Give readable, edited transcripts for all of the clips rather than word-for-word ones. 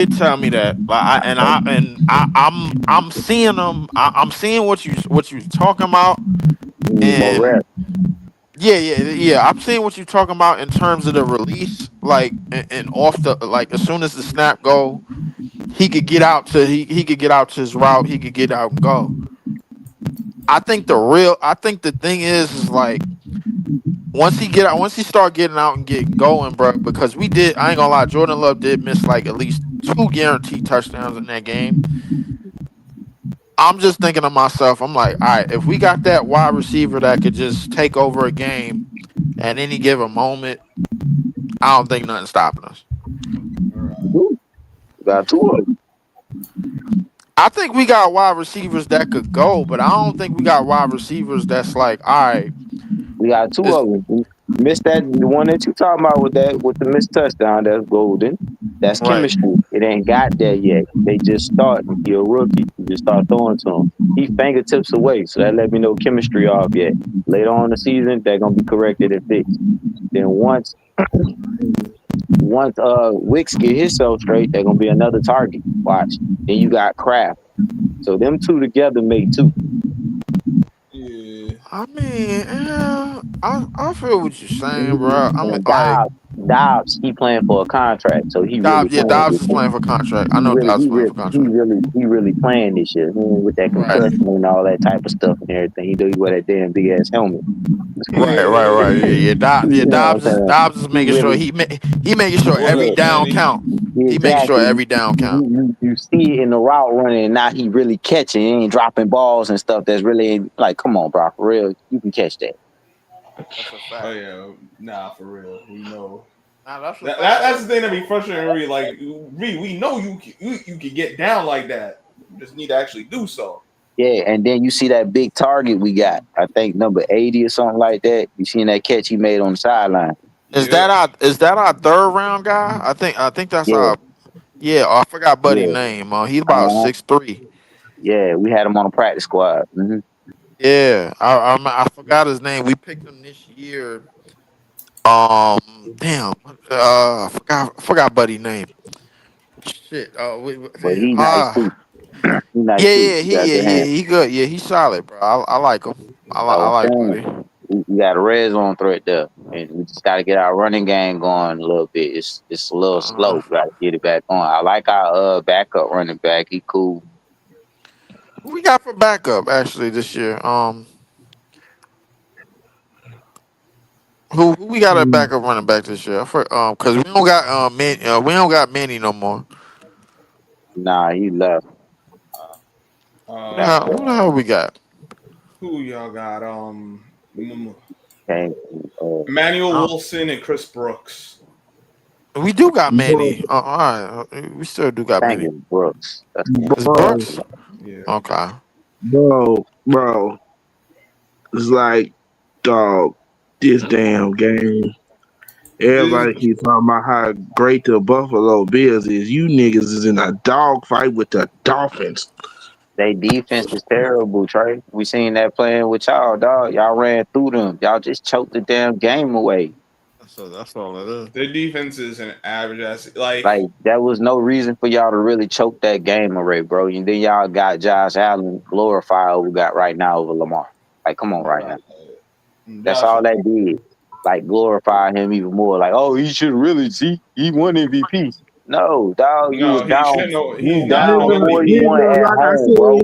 did tell me that, I'm seeing them. I'm seeing what you talking about, You need more and reps. yeah. I'm seeing what you talking about in terms of the release, like and off the like as soon as the snap go, he could get out to his route, he could get out and go. I think the thing is like once he start getting out and getting going, bro. Because I ain't gonna lie, Jordan Love did miss like at least two guaranteed touchdowns in that game. I'm just thinking to myself, I'm like, all right, if we got that wide receiver that could just take over a game at any given moment, I don't think nothing's stopping us. Right. Ooh, got two of them. I think we got wide receivers that could go, but I don't think we got wide receivers that's like, all right, We got two it's of them. We missed that the one that you talking about with the missed touchdown. That's golden. That's right. chemistry. It ain't got there yet. They just starting. He a rookie. You just start throwing to him. He fingertips away, so that let me know chemistry off yet. Later on in the season, they're gonna be corrected and fixed. Then once Wicks get himself straight, they're gonna be another target. Watch. Then you got Kraft. So them two together make two. Yeah. I mean, I feel what you're saying, bro. I mean, And like Dobbs, he playing for a contract, so he really Dobbs, yeah, playing Dobbs this is year. playing for contract. I He know really, Dobbs he is playing really, for he contract. really, he really playing this year. With that Right, concussion and all that type of stuff and everything. He do he wear that damn big ass helmet. right. Yeah, Yeah. You know what I'm saying? Dobbs is He making sure really, he making sure every What, man? down count. He making sure exactly. every down count. You see it in the route running, and now he really catching. He ain't dropping balls and stuff. That's really like, come on, bro, for real, you can catch that. That's a Oh fact. yeah. Nah, for real. We know. Nah, that's a That's fact. the thing that be frustrating. Really, like we know you can get down like that. You just need to actually do so. Yeah, and then you see that big target we got. I think number 80 or something like that. You seen that catch he made on the sideline? Yep. Is that our third round guy? I think that's Yeah, our yeah. I forgot buddy yeah, name. He's about uh-huh. 6'3". Yeah. We had him on the practice squad. Yeah, I forgot his name. We picked him this year. Damn. Forgot buddy name. Shit. But Damn. he nice too. He nice too. He got good hands. He good. Yeah, he's solid, bro. I like him. I I was like saying, buddy. we got a red zone threat there, and we just got to get our running game going a little bit. It's a little Uh, slow. Got to get it back on. I like our backup running back. He cool. who we got for backup actually this year? Who we got at backup running back this year? Cause we don't got Manny no more. Nah, he left. Left Who the Uh, hell we got? who y'all got? came. Emmanuel Uh, Wilson and Chris Brooks. we do got Bro, Manny. All right, we still do got I think Manny. it's Brooks. That's the one. It's bro, Brooks. Yeah. Okay. bro. It's like, dog, this damn game. This Everybody keep talking about how great the Buffalo Bills is. You niggas is in a dog fight with the Dolphins. They defense is terrible, Trey. We seen that playing with y'all, dog. Y'all ran through them. Y'all just choked the damn game away. That's all it is. their defense is an average ass. Like Like there was no reason for y'all to really choke that game away, bro. And then y'all got Josh Allen glorify who we got right now over Lamar. Like, come on, right now. That's Josh. all that did. Like glorify him even more. Like, oh, he should really see he won MVP. No, dog, you was No, he down. should know. You He's not down no MVP. $41 at Like I home, bro.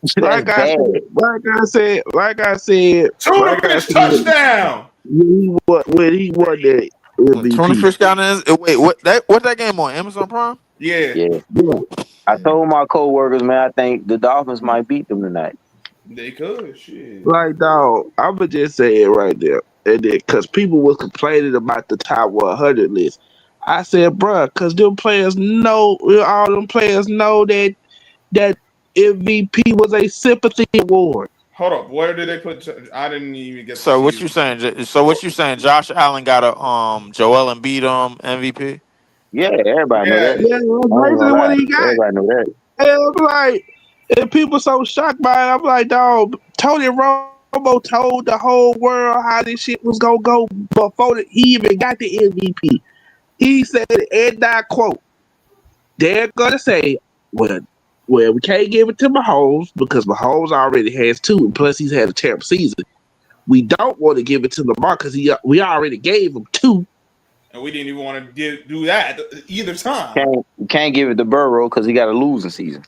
said, That's like I bad. said, like I said, like I said, Tuna like I Fish said, touchdown. when he won the When Tuna MVP. Fish got in, wait, what that game on Amazon Prime? Yeah, Yeah. Yeah. I told my coworkers, man, I think the Dolphins might beat them tonight. they could. Shit. Like dog, I'ma just say it right there. And then cause people was complaining about the top 100 list. I said, bruh, cause them players know all them players know that MVP was a sympathy award. Hold up. Where did they put? I didn't even get to So what see. you saying? So what you saying? Josh Allen got a Joel Embiid MVP. Yeah, everybody know Yeah, that. Yeah, that's I ain't gonna basically what lie. he got. Everybody know that. And I'm like, and people so shocked by it. I'm like, dog, Tony Romo told the whole world how this shit was gonna go before he even got the MVP. He said, and I quote, they're gonna say, well, we can't give it to Mahomes because Mahomes already has 2, and plus he's had a terrible season. We don't want to give it to Lamar because we already gave him 2. And we didn't even want to do that either time. Can't give it to Burrow because he got a losing season.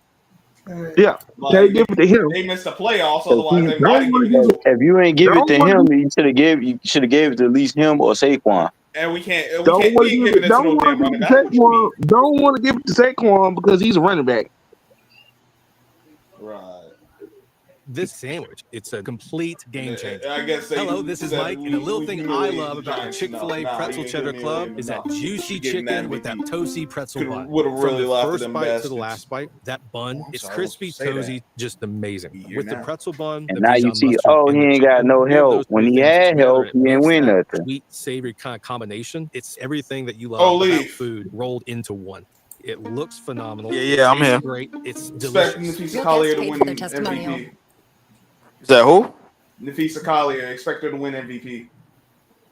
Yeah, Like can't give it to him. they missed the playoffs, If otherwise you they might have given it to him. if you ain't give it Don't to want him, to you should have gave it to at least him or Saquon. And we don't ain't want to give giving it. it to Don't no want damn to running give it back. to What you mean? Saquon. Don't want to give it to Saquon because he's a running back. Right. This sandwich, it's a complete game changer. I guess Hello, this is Mike, and a little thing I love about the Chick-fil-A Pretzel Cheddar Club is that juicy chicken with that toasty pretzel bun. Would have really From the laughed at first them bite to bastards. the last bite, that bun, I'm it's sorry, crispy, say that. toasty, just amazing. Here With the now. pretzel bun, And the now you Dijon see, mustard, oh, and he the ain't got chicken, no you have help. those When three he things had together, help, it he didn't makes win that nothing. sweet, savory kind of combination. It's everything that you love Oh, about Leaf. food rolled into one. It looks phenomenal. Yeah, I'm It tastes here. great. It's Expecting delicious. Nafisa Your Collier guest to paid win for their testimonial. MVP. Is that who? Nafisa Collier expected to win MVP.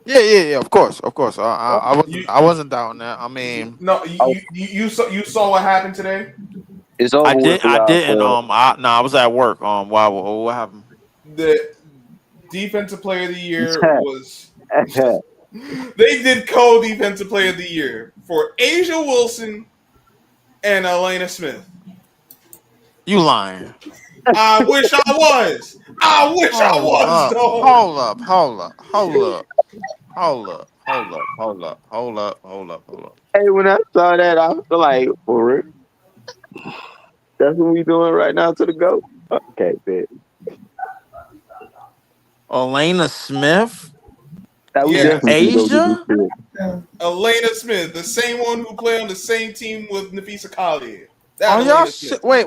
Yeah. Of course. You, I wasn't doubting that. I mean, no, Oh, you saw what happened today. it's over with for I y'all. didn't. I was at work. Wow. What happened? The defensive player of the year was. They did co-defensive player of the year for Asia Wilson and Elena Smith. You lying? I wish I was. I wish I Hold was, up. dog. Hold up. Hold up. Hold up. Hold up. Hold up. Hold up. Hold up. Hold up. Hold up. Hey, when I saw that, I was like, for real? That's what we doing right now to the GOAT? Okay, bet. Elena Smith That we and Yes, definitely gonna get this Asia. shit. Elena Smith, the same one who played on the same team with Nafisa Collier. Are That y'all? Elena Smith. Wait.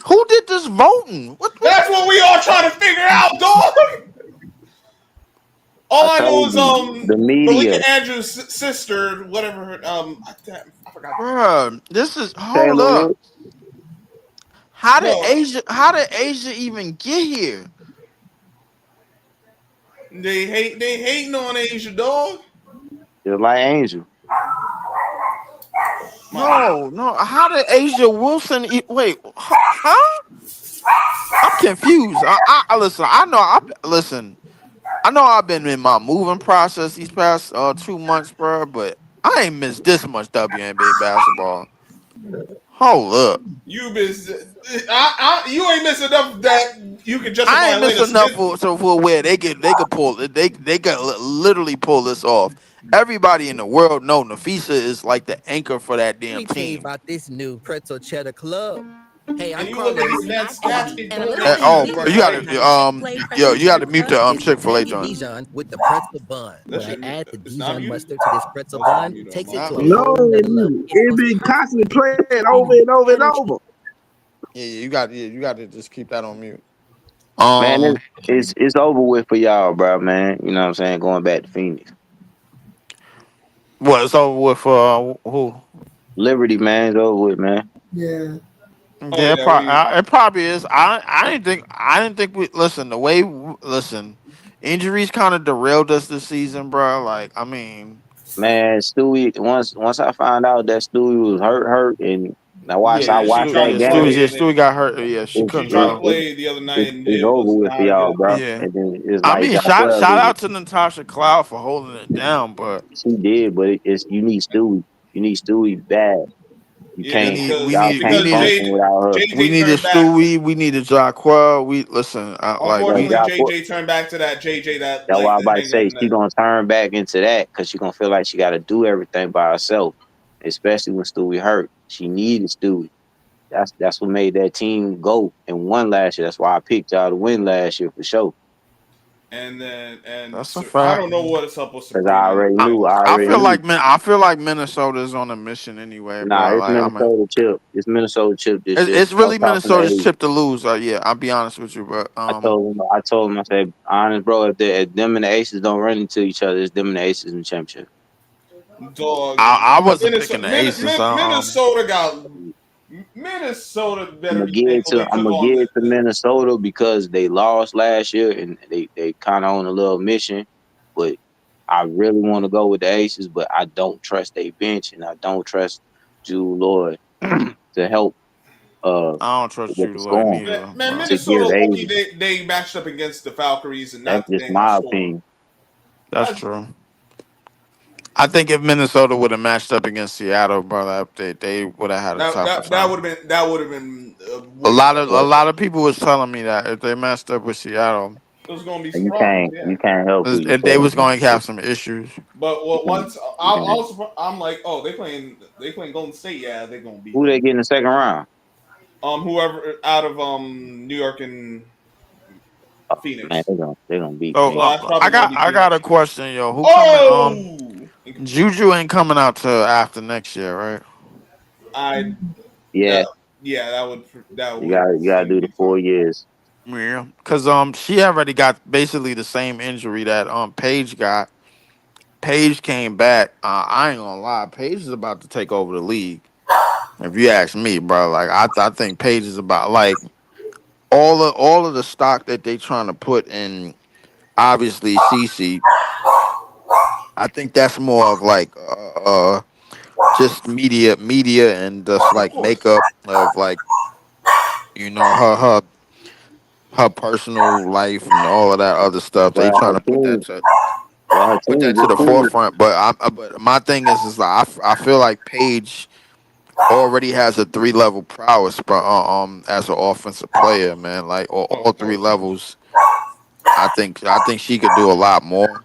Who did this voting? What? That's what we all trying to figure out, dog. All I know told is you, the Malika media, Andrews' sister, whatever her I forgot. Bruh, this is. Hold Taylor up. Rooks. How did No, Asia even get here? they hating on Asia, dog. Just like Angel. No. How did Asia Wilson? Wait, huh? I'm confused. I listen. Listen. I know I've been in my moving process these past 2 months, bro. But I ain't missed this much WNBA basketball. Hold up. You you ain't missing enough that you can I justify ain't missed Elena enough Smith. for where they could pull it. They could literally pull this off. Everybody in the world know Nafisa is like the anchor for that Let damn me tell you team. about this new pretzel cheddar club. Hey, And I'm you look at Carlos. the advanced I'm stats, Bobby, they and a don't little make thing you Oh, we bro, lose you love got like about to this. Chick-fil-A pretzel you got to cheddar mute club the is the Chick-fil-A tangy joint. Dijon with the pretzel bun. That When I shit, add the it's not Dijon muted. mustard to this pretzel That's not bun, muted on takes it mine. to a Yeah, whole No, nother level. It's it most been perfect constantly playing over for and over and energy. over. you got to just keep that on mute. Man, Um, it's over with for y'all, bro, man. You know what I'm saying? Going back to Phoenix. what? It's over with who? Liberty, man, it's over with, man. Oh Yeah, yeah, we it probably is. I didn't think we listen. Listen, injuries kind of derailed us this season, bro. Like, I mean, Man, Stewie, once I found out that Stewie was hurt, and I and she watched tried that to game, play and Stewie then got hurt. Yeah, she it's, she couldn't tried to it, go. it, play the other night it, and it's it over was with for not a y'all, good bro. look. Yeah, And then it's I like mean, Josh shout Webb did out it. to Natasha Cloud for holding it down, but She did, but it's you need Stewie. You need Stewie bad. You Yeah, can't. Y'all we can't because needed function without her. we JJ needed turned back. Stewie, we needed Jacquel. We listen, Like Unfortunately, y'all, JJ turned back to that JJ that that's why like I'm that about to hangs out say in she that. gonna turn back into that because she gonna feel like she got to do everything by herself, especially when Stewie hurt. She needed Stewie. That's what made that team go and won last year. That's why I picked y'all to win last year for sure. And then that's a I fact. don't know what is up with Cause I Sabrina and already I, knew. I I already feel knew. like I feel like Minnesota's on a mission anyway, Nah, bro. it's Like, I mean, Minnesota chip. It's Minnesota chip this year. it's No really talking to Minnesota's Asia. chip to lose. Yeah, I'll be honest with you, but I told him, I said, honest, bro, if them and the Aces don't run into each other, it's them and the Aces in the championship. dog. I wasn't picking the Aces. Minnesota better be thankful they I'm took gonna on give it to Minnesota because they lost last year and they kind of on a little mission. But I really want to go with the Aces, but I don't trust their bench and I don't trust Jude Lloyd to help I don't trust with you the to let storm neither, Man, bro. to Minnesota give lucky Asia. they matched up against the Valkyries and That's not the just dang my Storm. opinion. That's That's, true. I think if Minnesota would have matched up against Seattle, bro, they would have had a tougher that time. would have been A way lot of better. a But lot of people was telling me that if they matched up with Seattle, It was going to be some problems, yeah. you can't help who you and play they was against. going to have some issues. But You can't, once you can't. I'm like, oh, they playing Golden State, yeah, they're gonna beat Who they them. get in the second round? Whoever out of New York and Man, Phoenix, they gonna beat So so Phoenix. that's probably gonna be I got a Phoenix. question, yo. Who coming? Oh, Juju ain't coming out till after next year, right? I that Yeah, yeah, that you would gotta seem to do the be so. 4 years. Yeah, cause she already got basically the same injury that Paige got. Paige came back. I ain't gonna lie, Paige is about to take over the league. If you ask me, bro, like I think Paige is about like all of the stock that they trying to put in. Obviously, Cece. I think that's more of like just media and just Of like course. makeup of like her personal life and all of that other stuff. They Well, trying her to team, well, her put team that to just the proved forefront. But but my thing is like I feel like Paige already has a 3 level prowess, but as an offensive player, man, like Of all three course. levels. I think she could do a lot more.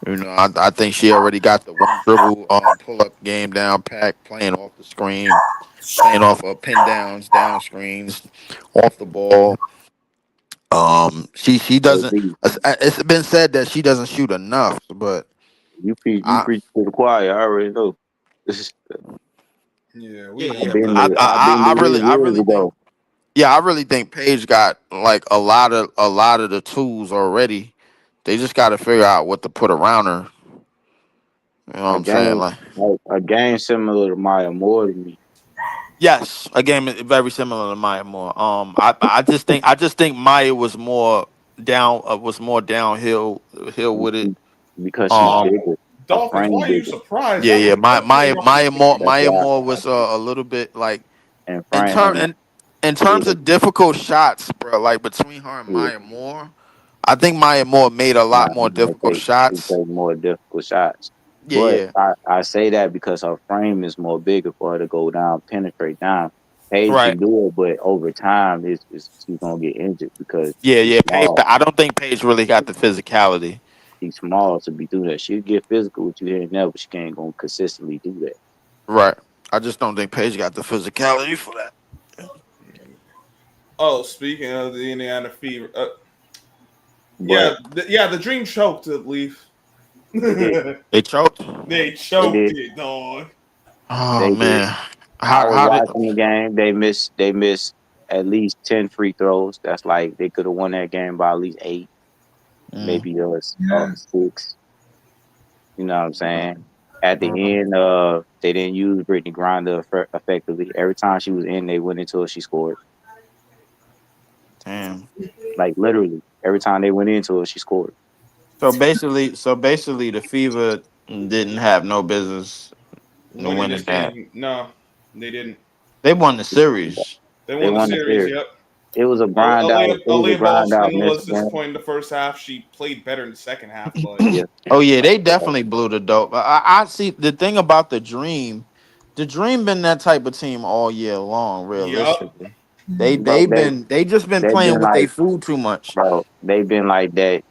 I think she already got the one dribble pull up game down pack, playing off the screen, playing off of pin downs, down screens, off the ball. She doesn't. AB. It's been said that she doesn't shoot enough, but You I preach to the choir. I already know. This is, Yeah, yeah we yeah. But I years really think ago. yeah I really think Paige got like a lot of the tools already. They just got to figure out what to put around her. You know what A I'm saying? game, Like a game similar to Maya Moore to me. yes, a game very similar to Maya Moore. I just think Maya was more downhill hill with it. Because she's Um, bigger. Her Dolphins. Why frame are you bigger. surprised? yeah, That yeah. was definitely a rough pick for you. That's Maya why Moore was a little bit like and in frame term and in yeah, terms of difficult shots, bro. Like between her and yeah. Maya Moore, I think Maya Moore made a lot Nah, more difficult she shots. take more difficult shots. Yeah, But yeah. I say that because her frame is more bigger for her to go down, penetrate down. Paige Right. can do it, but over time, she's gonna get injured because Yeah, she's yeah. Paige, small. I don't think Paige really got the physicality. She's small to be doing that. She'll get physical with you here and there, but she can't gonna consistently do that. Right. I just don't think Paige got the physicality for that. Oh, speaking of the Indiana Fever, But the Dream choked at least. they did, They choked. They they choked did, it, dog. Oh they did. man, I was how did? watching the game. They missed at least 10 free throws. That's like they could have won that game by at least 8, Mm, maybe there was 6. You know what I'm saying? At the mm, end, they didn't use Brittany Grinder effectively. Every time she was in, they went into her, she scored. damn. Like literally, every time they went into her, she scored. So basically, the Fever didn't have no business in Winning winning this that. game, no, they didn't. They won the series. They They won the won the series. series. Yep. It was a grind out. It was a Aaliyah grind out Boston miss was game. disappointing the first half. She played better in the second half, but Yeah, Oh yeah, they yeah. definitely blew the dope. I see the thing about the Dream. The Dream been that type of team all year long. yep. Realistically, Bro, they just been they've playing been with their like, food too much. bro, they've been like that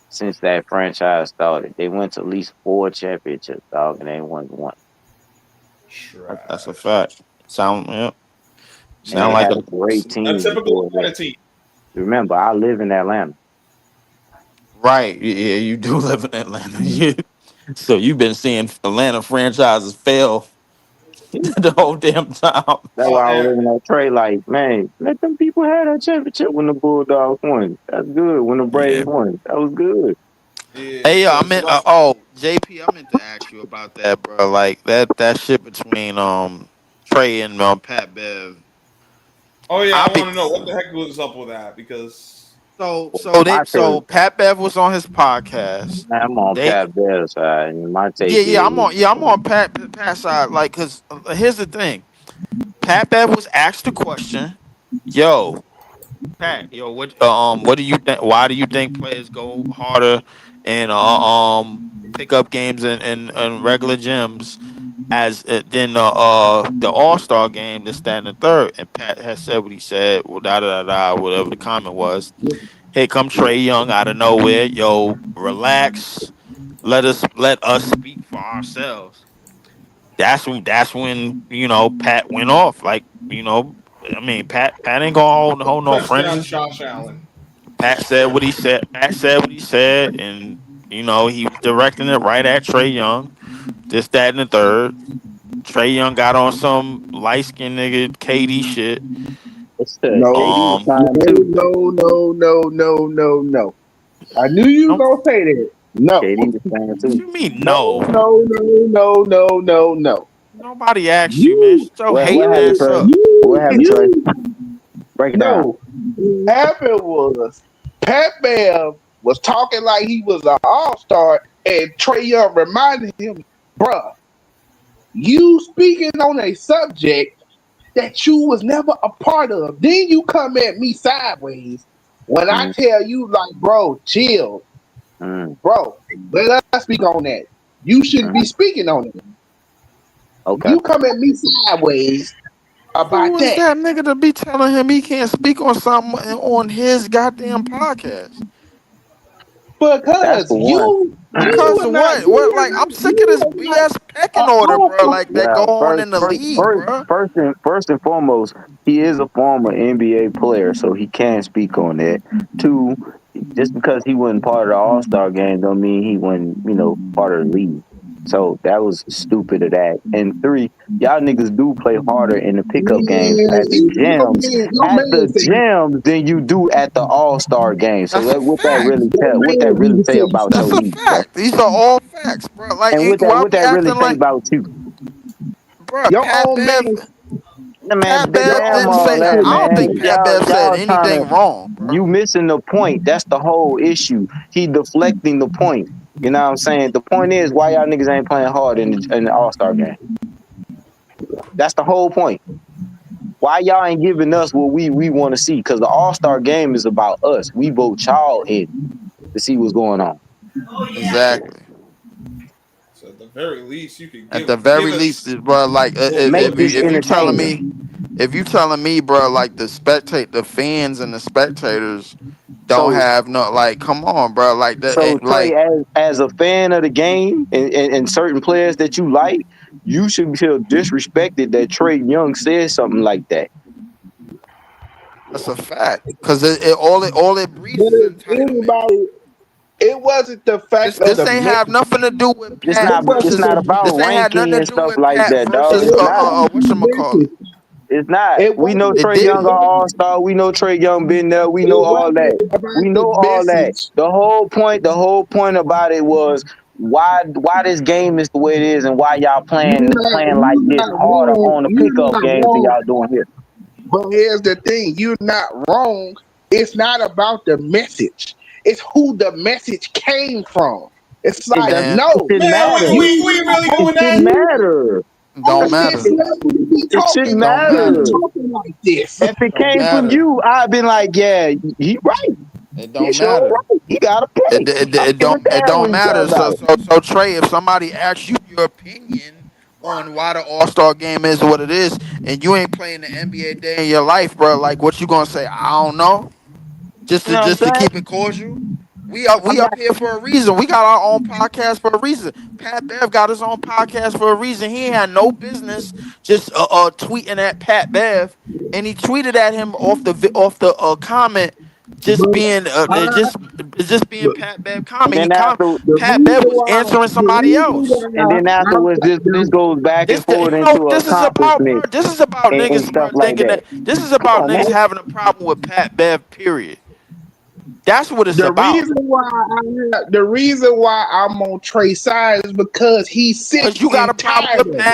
since that franchise started. They went to at least 4 championships, dog, and they ain't won one. That's a Trash. fact. Sound yeah. And Sound they like had a a great A team typical before that. Atlanta team. Remember, I live in Atlanta. right. Yeah, you do live in Atlanta. So you've been seeing Atlanta franchises fail Yeah. the whole damn time. That's Oh, why I was and looking at Trey like, man, let them people have that championship when the Bulldogs won. That's good. When the Braves Yeah. won, that was good. yeah, Hey, I because meant oh JP, I meant to ask you about that, bro. Like that shit between Trey and Pat Bev. oh yeah, I I be want to know what the heck was up with that because My take, Pat Bev was on his podcast. I'm on They Pat Bell's side, and my yeah take yeah is I'm on Pat side, like, cause here's the thing. Pat Bev was asked the question, yo, Pat, yo, what do you think? Why do you think players go harder in pickup games and regular gyms as than the All Star game, this, that, and the third? And Pat has said what he said. Well, da da da da. Whatever the comment was. Here come Trey Young out of nowhere. Yo, relax. Let us speak for ourselves. That's when Pat went off. Like, I mean, Pat ain't gonna hold no Touchdown, fringes. Josh Allen. Pat said what he said. Pat said what he said, and he was directing it right at Trey Young. This, that, and the third. Trey Young got on some light skinned nigga KD shit. No, KD was Um, fine no, too. no, no, no, no, no, no. I knew you no, were gonna say that. No, KD was fine what too. you mean no, no? no, no, no, no, no, no. Nobody asked you, man. You, Shut your What hating happened, ass Trey? up. What happened, Trey? you. Break it down. No, what happened was Pat Bev was talking like he was an all-star, and Trey Young reminded him, bruh, you speaking on a subject that you was never a part of. Then you come at me sideways when I Mm, tell you, like, bro, chill, mm, bro. Let us speak on that. You shouldn't be mm. speaking on it. Okay. You come at me sideways Who about is that. that nigga to be telling him he can't speak on something on his goddamn podcast? That's Because for one. you Because are of not, what? What? Like, I'm sick of this you are not BS pecking an order, bro. all-star. Like, that go Well, on in the league, bro. first and foremost, he is a former NBA player, so he can speak on that. Two, just because he wasn't part of the All Star game, don't mean he wasn't, part of the league. So that was stupid of that. And three, y'all niggas do play harder in the pickup games Man, your at the man said, gyms than you do at the All Star game. So That's a fact. what that your really man say said, about That's your a league, bro? fact. These are all facts, bro. Like, And why what we that really acting say like, about you? bro? your own man, Pat your Bev Damn didn't own all say. man that, said, I don't think man. Pat Bev said Y'all trying to anything wrong, bro. you missing the point. That's the whole issue. He deflecting the point. You know what I'm saying? The point is why y'all niggas ain't playing hard in the All Star game. That's the whole point. Why y'all ain't giving us what we want to see? Because the All Star game is about us. We vote y'all in to see what's going on. Exactly. So at the very least, you could At the give very least, us bro. Like, Make this if you telling entertaining. me, bro, like the fans and the spectators don't So have no, like, come on, bro, like so Trey, like, as a fan of the game and certain players that you like, you should feel disrespected that Trey Young said something like that. that's a fact. Because it but breeds is if entitlement. it wasn't the fact of This the ain't man. have nothing to do with It's Pat not it's versus. not about This ain't had nothing ranking to and do stuff with like Pat that, dog. versus It's not. Message. It's not. It We know wasn't. It Trey It Young are didn't. wasn't. all star. We know Trey Young been there. We know It all wasn't that. about We the know all that. message. The whole point about it was why this game is the way it is and why y'all playing like You're this not harder wrong. on the You're pickup not games than wrong. y'all doing here. But here's the thing: you're not wrong. It's not about the message. It's who the message came from. It's It like, does Man, it no, shouldn't man. matter. We you really It doing shouldn't that? you matter. don't on this matter. level to be It shouldn't talking, Don't matter. matter. talking like this. If it Don't came from matter. you, I'd been like, yeah, he right. It He don't sure matter. right. He got a point. I don't give a It damn what don't he said matter. about it. So Trey, if somebody asks you your opinion on why the All Star game is what it is, and you ain't playing the NBA day in your life, bro, like, what you gonna say? I don't know. Just You know what I'm to saying? keep it cordial. We I'm up not. here for a reason. We got our own podcast for a reason. Pat Bev got his own podcast for a reason. He ain't had no business just tweeting at Pat Bev, and he tweeted at him off the comment, just But being just being the, Pat Bev And comment. then after, Pat reason Bev was why answering the somebody reason else. and why then I afterwards, this goes back and You forth know into what this is about, bro? accomplishment This is about and niggas, bro, stuff like thinking that. that this is Come about on, man. niggas having a problem with Pat Bev. Period. That's what it's the about. reason why the reason why I'm on Trey's side is because he's sick Cause you got a and problem tired with of it.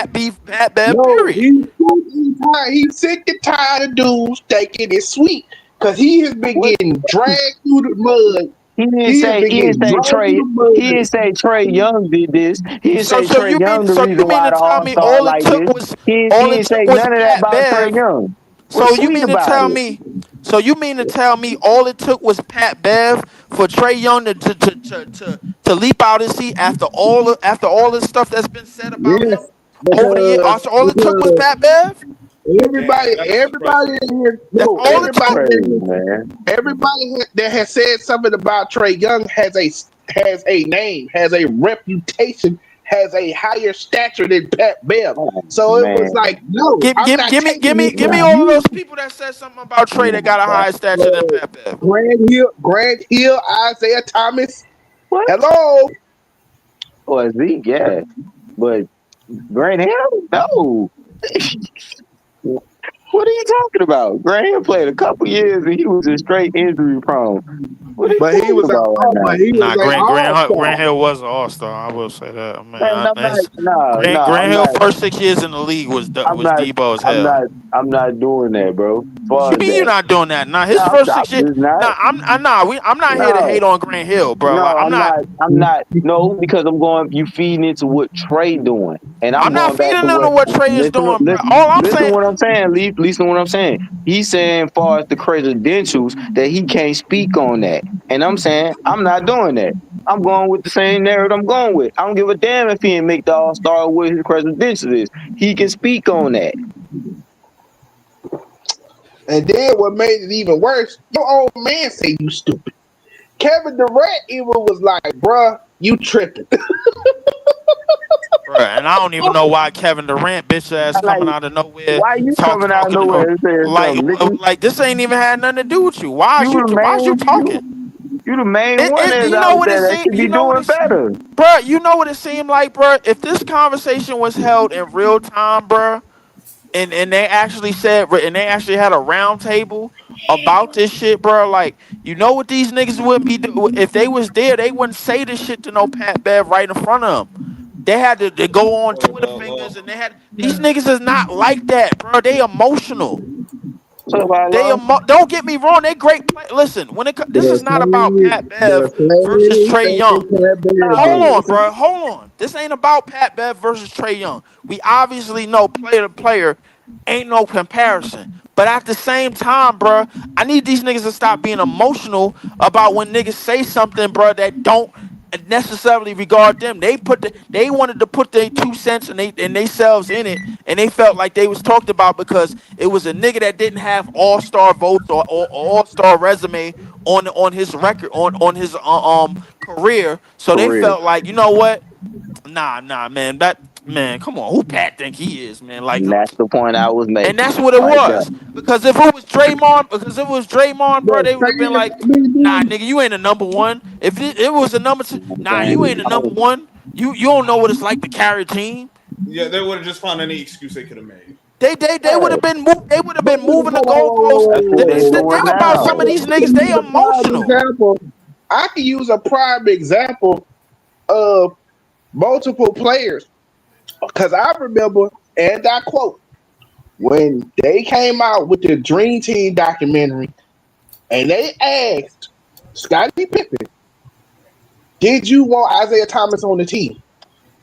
Pat Bev. No, Period. he's sick and tired. He's sick and tired of dudes thinking it's sweet. because he has been What getting dragged through the mud. he didn't He has say been he didn't getting say dragged through Trey the mud. he didn't say Trey Young did this. He didn't So say so Trey you mean Young the so you reason mean why to the tell All me Star like this. He all it didn't took say was none of that Pat about Trey Bev? Young. So What's you sweet mean to about tell it? me so you mean to tell me all it took was Pat Bev for Trey Young to leap out his seat after all the stuff that's been said about Yes, him over the years? because So all it took was Pat Bev? Damn, that's everybody impressive. in here, That's no, all it That's took? crazy, man. that has said something about Trey Young has a name, has a reputation, has a higher stature than Pat Bev. Oh So it was man. like, no, Give, I'm give, not give me, taking give me, it give from me Nah, all of you. those people that said something about Trey that nah, got a bro. higher stature than Uh, Pat Bev. Grant Hill, Isaiah Thomas. What? Hello, Or Zeke, yeah. But Grant Hill? No. What are you talking about? Grant Hill played a couple years and he was just straight injury prone. What are you but he talking was about right now? Nah, all Grant star. Hill was an all star. I will say that. I mean, Man, I'm not Grant I'm Hill not first 6 years in the league I'm was not Debo as I'm hell. not I'm not doing that, bro. As What far you as mean you're that. not doing that? Nah, No, his first I'm 6 years. just not. Nah, I'm not here to No. hate on Grant Hill, bro. Like, No, I'm not. I'm not. No, because I'm going. You feeding into what Trey doing, and I'm I'm not going back feeding to into what. what Trey is Listen, doing, bro. listen, All I'm listen. saying, What I'm saying. Listen, what I'm saying. He's saying, as far as the credentials, that he can't speak on that, and I'm saying I'm not doing that. I'm going with the same narrative I'm going with. I don't give a damn if he didn't make the All Star with his credentials is. He can speak on that. And then what made it even worse, your old man say you stupid. Kevin Durant even was like, bruh, you tripping. bro. And I don't even know why Kevin Durant, bitch ass, I like. coming out of nowhere, Why you coming out of talking, nowhere and saying something, nigga? like this ain't even had nothing to do with you. Why is You you, the why is you main. talking? You the main one that's You know out what it there that seemed. should be You know what doing it's, better. bro. You know what it seemed like, bro. If this conversation was held in real time, bro, and they actually said, and they actually had a round table about this shit, bro. Like, you know what these niggas wouldn't be if they was there. They wouldn't say this shit to no Pat Bev right in front of them. They had to go on Twitter fingers, and they had these niggas is not like that, bro. They emotional. So about love. Don't get me wrong. They great play. Listen, this is not about Pat Bev versus Trey Young. Hold No, on, bro. Hold on. This ain't about Pat Bev versus Trey Young. We obviously know player to player ain't no comparison. But at the same time, bro, I need these niggas to stop being emotional about when niggas say something, bro, that don't necessarily regard them. They wanted to put their 2 cents and they selves in it, and they felt like they was talked about because it was a nigga that didn't have all-star votes or all-star resume on his record on his career. So they career. felt like, you know what? Nah, man. That man, come on. Who Pat think he is, man? Like, And that's the point I was and making that's what it right there. was. Because if it was Draymond, bro, they would have been like, nah, nigga, you ain't a number one. If it was a number two, nah, you ain't a number one. You don't know what it's like to carry a team. Yeah, they would have just found any excuse they could have made. They would have been they would have But been moving the goalposts. That's what they The thing doing about some now. of these niggas, they emotional. I can use a prime example of multiple players because I remember, and I quote, when they came out with the Dream Team documentary and they asked Scottie Pippen, did you want Isaiah Thomas on the team?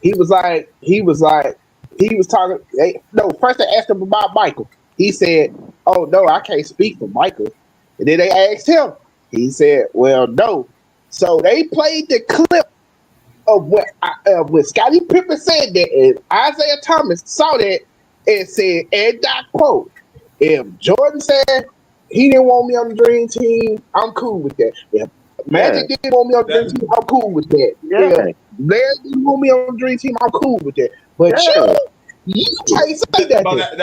He was talking. No, first they asked him about Michael. He said, "Oh no, I can't speak for Michael." And then they asked him. He said, "Well, no." So they played the clip of when Scottie Pippen said that, and Isaiah Thomas saw that and said, and I quote, "If Jordan said he didn't want me on the dream team, I'm cool with that. If Yeah, Magic didn't want me on the dream That team, I'm cool with that. yeah, If Larry didn't want me on the dream team, I'm cool with that. But yeah. you can't say but that.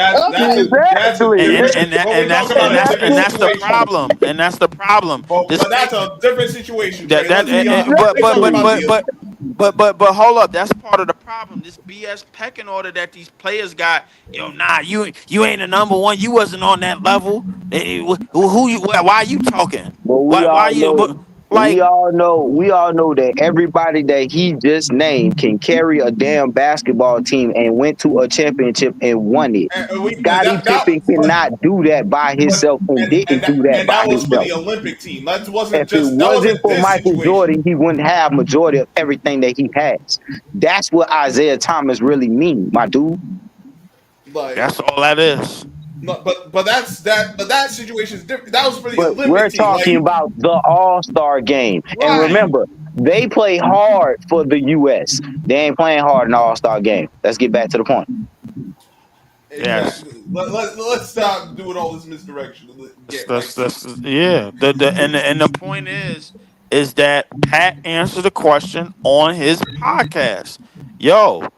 that's a Exactly. And different. and that, But we're and that's talking and about a that's different and that's the situation. problem. And that's the problem. This But that's thing a different situation, that Trey. that Let's be honest. but We're but talking but about but the but but hold up. That's part of the problem. This BS pecking order that these players got. Yo, nah, you ain't a number one. You wasn't on that level. Who you? Why you talking? But we Why all you? know. Like, We all know that everybody that he just named can carry a damn basketball team and went to a championship and won it. Scottie Pippen cannot do that by himself and didn't do that and by that was for himself. the Olympic team. If it That wasn't wasn't for this Michael situation. Jordan, he wouldn't have majority of everything that he has. That's what Isaiah Thomas really mean, my dude. Like, that's all that is. no, but that's that. But that situation is different. That was for the But we're Olympic team. talking Like, about the All-Star game. And right, remember, they play hard for the US. They ain't playing hard in the All-Star game. Let's get back to the point. Yes. exactly. Let's stop doing all this misdirection and get right to it. Yeah. The point is that Pat answered the question on his podcast. Yo,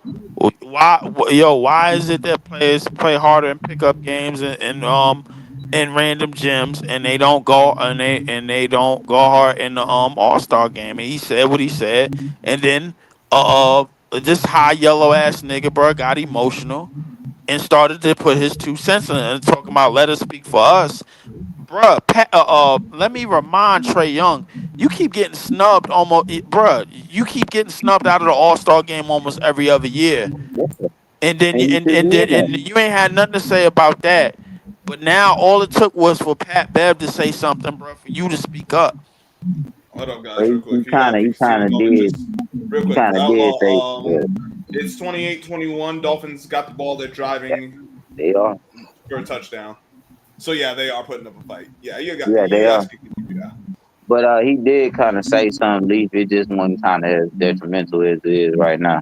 why is it that players play harder and pick up games in random gyms and they don't go hard in the All-Star game? And he said what he said, and then this high yellow ass nigga, bro, got emotional and started to put his 2 cents in and talking about let us speak for us. Bruh, let me remind Trey Young, you keep getting snubbed bruh, you keep getting snubbed out of the All-Star game almost every other year. And then And you should be in there. and you ain't had nothing to say about that. But now all it took was for Pat Bev to say something, bro, for you to speak up. Hold up, guys, real He, quick. You guys he excuse kind of me. did. Just real He quick. kind of did say, Outlaw. It's 28-21. Dolphins got the ball. They're yeah, driving they are. for a touchdown. So yeah, they are putting up a fight. Yeah, Yeah, you they guys are. can continue that. But he did kind of say something, Leaf. It just wasn't kind of as detrimental as it is right now.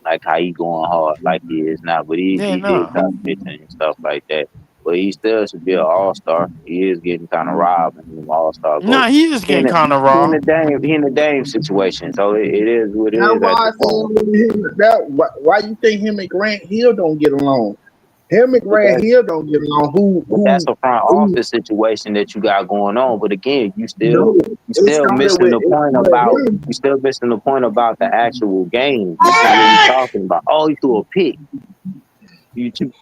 Like how he going hard like he is now. But Yeah, he did no. kind of mention and stuff like that. But he still should be an all-star. He is getting kind of robbed in the all-star vote. Nah, he is He in, getting the, kind of he in raw. the Dame, he in the Dame situation. So it is what it That's is at why I this say point. why you think him and Grant Hill don't get along? Him and But Grant Hill don't get along. But that's a front Who office situation that you got going on. But again, no? you It still started missing with the point about him. the actual game. This is what we're talking about. Oh, you threw a pick.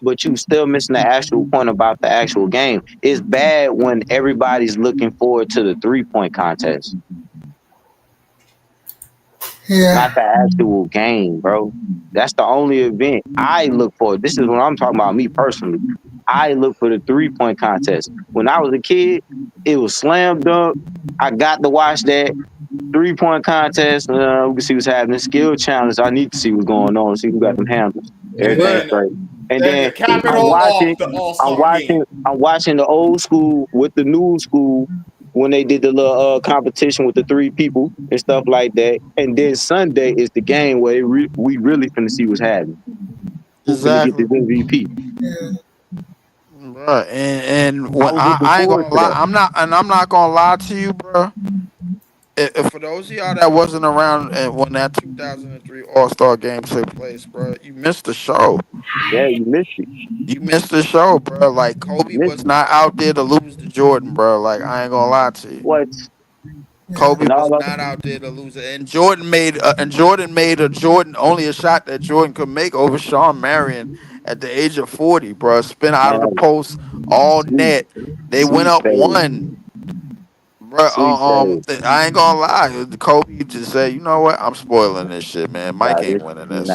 But you still missing the actual point about the actual game. It's bad when everybody's looking forward to the 3-point contest, not Yeah. the actual game, bro. That's the only event I look for. This is what I'm talking about, me personally. I look for the 3-point contest. When I was a kid, it was slam dunk. I got to watch that 3-point contest. We can see what's happening. Skill challenge. I need to see what's going on. See who got them handles. And Everything then straight. And then then to cap it I'm all watching. off, the All Star game. I'm watching the old school with the new school when they did the little competition with the 3 people and stuff like that. And then Sunday is the game where we really finna see what's happening. Who finna get Exactly. this MVP? Bruh, and I when was looking I ain't forward gonna to lie, that. I'm not gonna lie to you, bro. If for those of y'all that wasn't around when that 2003 All Star game took place, bro, you missed the show. Yeah, you missed it. You missed the show, bro. Like Kobe Missed was it. not out there to lose to Jordan, bro. Like I ain't gonna lie to you. What? Kobe And was all of not out there to lose it, and Jordan made a Jordan only a shot that Jordan could make over Sean Marion at the age of 40, bro. Spin out of the man, post all sweet, net. They went sweet up fade, one, bro. sweet fade. I ain't gonna lie. Kobe just said, you know what? I'm spoiling this shit, man. Nah, Mike ain't winning this.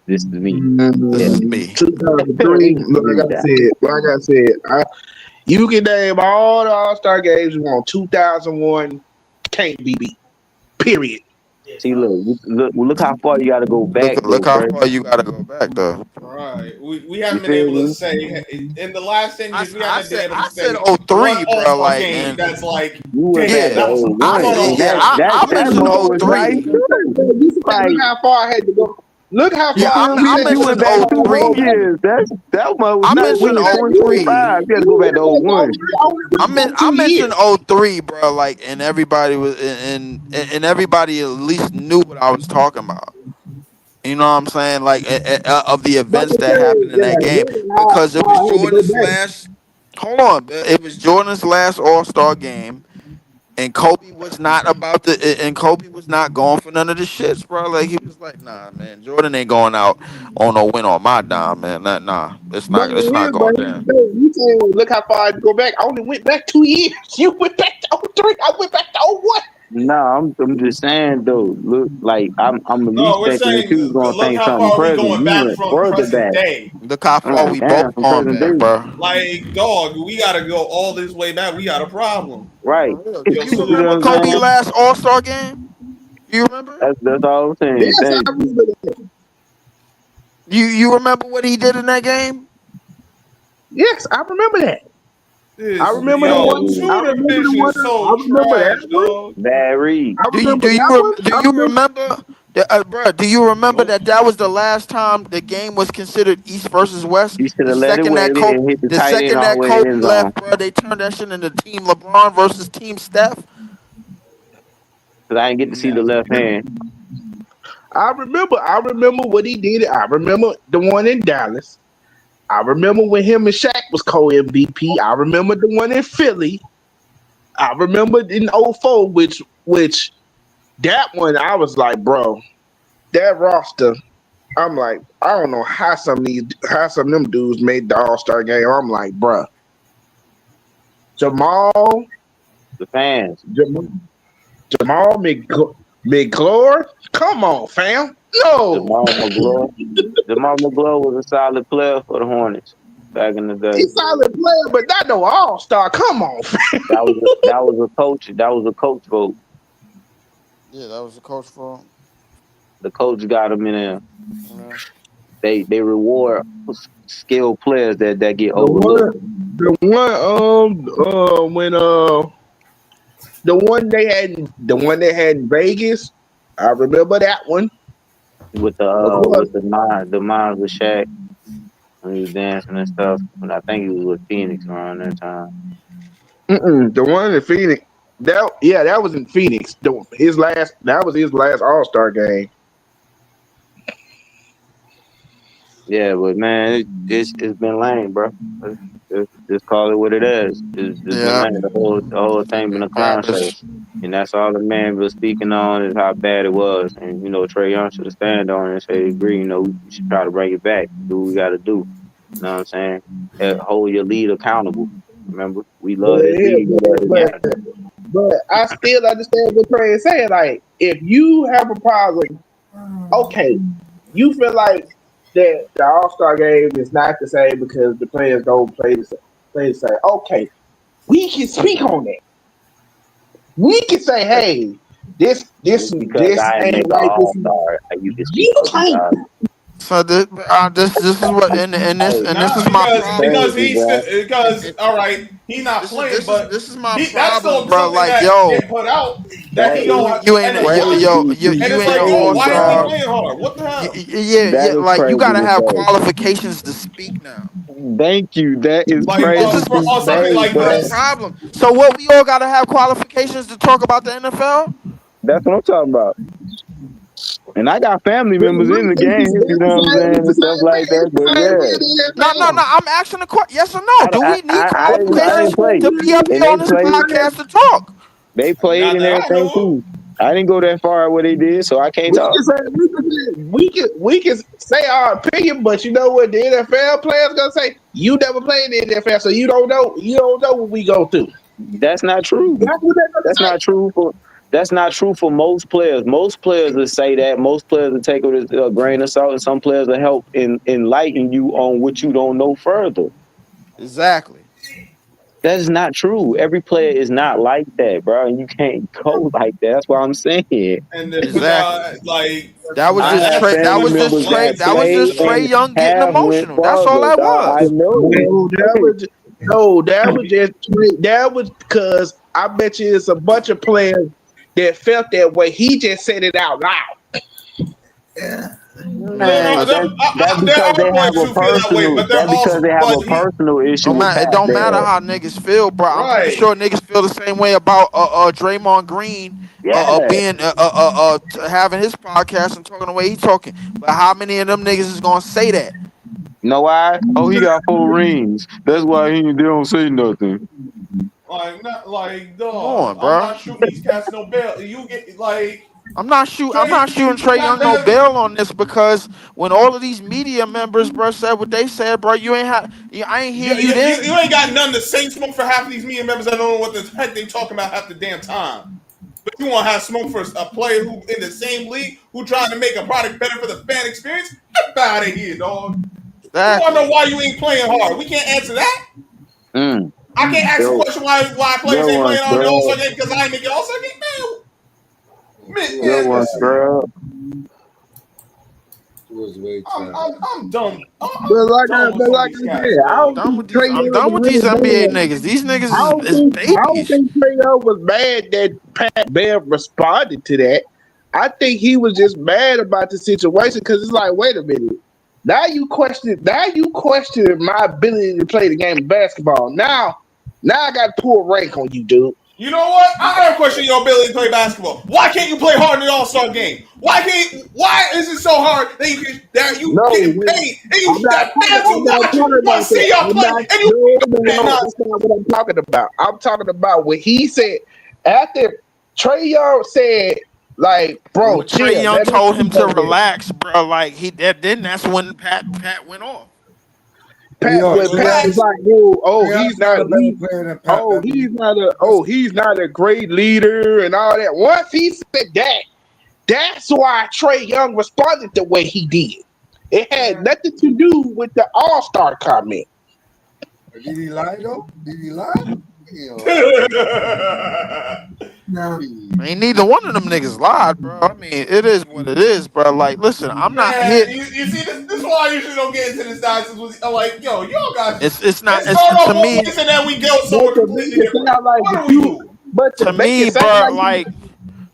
this is me. Yeah, This is me. 2003, this is me. like I said, you can name all the All-Star games you want. 2001 can't be beat. Period. See, look how far you got to go back, Look though, how Trey. far you gotta go back though. Right. We You haven't been feel able to me? say in the last 10 years we haven't been able to I said say one 03, All bro. Star like game and that's like, You went damn, back to yeah, that was a '01, spot on and game. I that mentioned mother was nice 03. too. You see, Like, look how far I had to go. Look how you Yeah, far feel you me? I said You look went mentioned back how far 2 I had to whole 03. go back. years. That mother was I nice. We mentioned in Yeah, you 03. 2025. You got to go back to '01. I only went back I 2 years. mentioned 03, bro. Like, and everybody was, and everybody at least knew what I was talking about. You know what I'm saying? Like, of the Like events I that said, happened in yeah, that game, look because it was how I had to go Jordan's back. last. Hold on, it was Jordan's last All Star game. And Kobe was not about the, and Kobe was not going for none of the shits, bro. Like he was like, nah, man, Jordan ain't going out on no win on my dime, man. Nah, But it's not but going down. you saying, look how far I go back. I only went back 2 years. You went back to '03. I went back to '01. No, I'm just saying though. Look, like I'm at No, least we're thinking if saying you was gonna look think how something far we present, going you back went from further present back. day. Look how I'm far like, we damn, both from gone present back, day, bro. Like, dog, we gotta go all this way back. We got a problem. right? For real. Do Yo, you You salute know remember what I'm Kobe saying? last All Star game? You remember? That's all I'm saying. Yes, Thank I you. remember that. You remember what he did in that game? Yes, I remember that. I this remember the Bad yo, one. read. I tutor remember the one. vision I so remember that trash, one. dog. Bad read. I remember that one. Do I you remember. remember that, bro? Do you remember Nope. that was the last time the game was considered East versus West? You should have let it wait and hit the The tight end second all the that way in the Kobe end zone. left, bro, they turned that shit into Team LeBron versus Team Steph. Cause I didn't get to see the Never. left hand. I remember. I remember what he did. I remember the one in Dallas. I remember when him and Shaq was co-MVP. I remember the one in Philly. I remember in '04, which that one I was like, bro, that roster. I'm like, I don't know how some of them dudes made the All Star game. I'm like, bro, Jamal, The fans. Jamal, Jamal McGlure, come on, fam, no, Jamal McGlow. Jamal McGlow was a solid player for the Hornets back in the day. he's solid player, but not no All Star. Come on, fam. That was a coach vote. Yeah, that was the coach for. The coach got him in there. Yeah. They reward skilled players that get The overlooked. one, when the one they had in Vegas, I remember that one. Of course, With the minds with Shaq when he was dancing and stuff. And I think he was with Phoenix around that time. the one in Phoenix. That was in Phoenix. That was his last All Star game. Yeah, but man, it's been lame, bro. Just call it what it is. It's been Yeah. lame. The whole thing been a Been clown show. garbage. And that's all the man was speaking on is how bad it was. And Trey Young should have stand on it and say, agree, we should try to bring it back. Do what we gotta do. You know what I'm saying? Hold your lead accountable. Remember, we But love this yeah, league, we love this game. but I still understand what Trey is saying. Like, if you have a problem, okay, you feel like that the All Star game is not the same because the players don't play the same. Okay, we can speak on that. We can say, hey, Just because this I ain't make an right. all star, you can speak You on me, can't. dog. So this is what Hey, and this Nah, is my it's because problem. crazy, he's bro. because And all right, he not playing, but this is my that's problem, still bro. something like that yo, get put out that That he is don't. you ain't And it's like, crazy to and you it's ain't like, an yo, all say, why is he bro. star. playing hard? What the hell? Yeah, That is like you crazy gotta to have say. qualifications to speak now. Thank you. That is Like This crazy is for to something say, like my bro. this. problem. So what, we all gotta have qualifications to talk about the NFL? That's what I'm talking about. And I got family But members in the game, you know what I'm saying, it's the and stuff same thing. like that. It's But the same way yeah, in the No, NFL. I'm asking a question. Yes or no? Do we need I didn't qualifications play, to be up and here on this podcast to talk? they played Not and that I everything know of. too. I didn't go that far where they did, so I can't We talk. can say our opinion, but you know what the NFL players gonna say? You never played in the NFL, so you don't know what we go through. That's not true. That's what they're gonna That's say. not true for that's not true for most players. Most players will say that. Most players will take it with a grain of salt, and some players will help enlighten you on what you don't know further. Exactly. That is not true. Every player is not like that, bro. And you can't go like that. That's what I'm saying. And then put Exactly. like That was I just have that's Trey. family members that lame That stuff was to play just do. Trey and Young getting have went emotional. That's all farther. that Dog. I was. know. No, that was because I bet you it's a bunch of players that felt that way. He just said it out loud. Man, that There because are they have boys a who feel that way, personal. but they're That because also they have but a he personal issue with It Pat don't matter there. how niggas feel, bro. I'm pretty right. sure niggas feel the same way about Draymond Green Yeah. being having his podcast and talking the way he talking. But how many of them niggas is gonna say that? You know why? Oh, he got 4 rings. That's why they don't say nothing. Like, not like, Come dog. on, I'm bro. not shooting these cats no bail. You get like I'm Trey, not shooting Trey Pat Young no Bev. bail on this because when all of these media members, bro, said what they said, bro, I ain't hear you You then. ain't got none the same smoke for half of these media members that don't know what the heck they talking about half the damn time. But you want to have smoke for a player who in the same league who trying to make a product better for the fan experience? Get out of here, dog. We want to know Exactly. why you ain't playing hard. We can't answer that. Mm. I can't ask a Yo, question why players yo ain't one playing on the All scrub. Star game because I ain't making All Star game. Yo Man, one listen. scrub. was way I'm dumb. I'm dumb with But some of like these I cats, said, man. I'm Young done was with these really NBA bad. niggas. These niggas is I don't babies. think Trey Young was mad that Pat Bev responded to that. I think he was just mad about the situation because it's like, wait a minute. Now you question my ability to play the game of basketball. Now I got to pull rank on you, dude. You know what? I don't question your ability to play basketball. Why can't you play hard in the All Star game? Why is it so hard that you No, getting paid and I'm not that fans I'm are not watching talking want about to see that. y'all I'm play not and you no, that that's nonsense? not what I'm talking about. I'm talking about what he said after Trey Young said, like, bro, When Trey chill, Young let me told him speak to on this. relax, bro, like then that's when Pat went off. We are When two Pat was Relax. like, He's not a better player than Pat Beverly. he's not a great leader and all that. Once he said that, that's why Trey Young responded the way he did. It had Man. nothing to do with the All Star comment. Did he lie though? Did he lie? You know, nah. I ain't neither one of them niggas lied, bro. I mean, it is what it is, bro. Like, listen, I'm not Man, here. you see this is why I usually don't get into this nonsense with like, yo, y'all guys just It's not. it start off To one me, place and then we go But somewhere to make completely it different. sound like What that are we you, doing? but to to make me, it sound bro, like you, like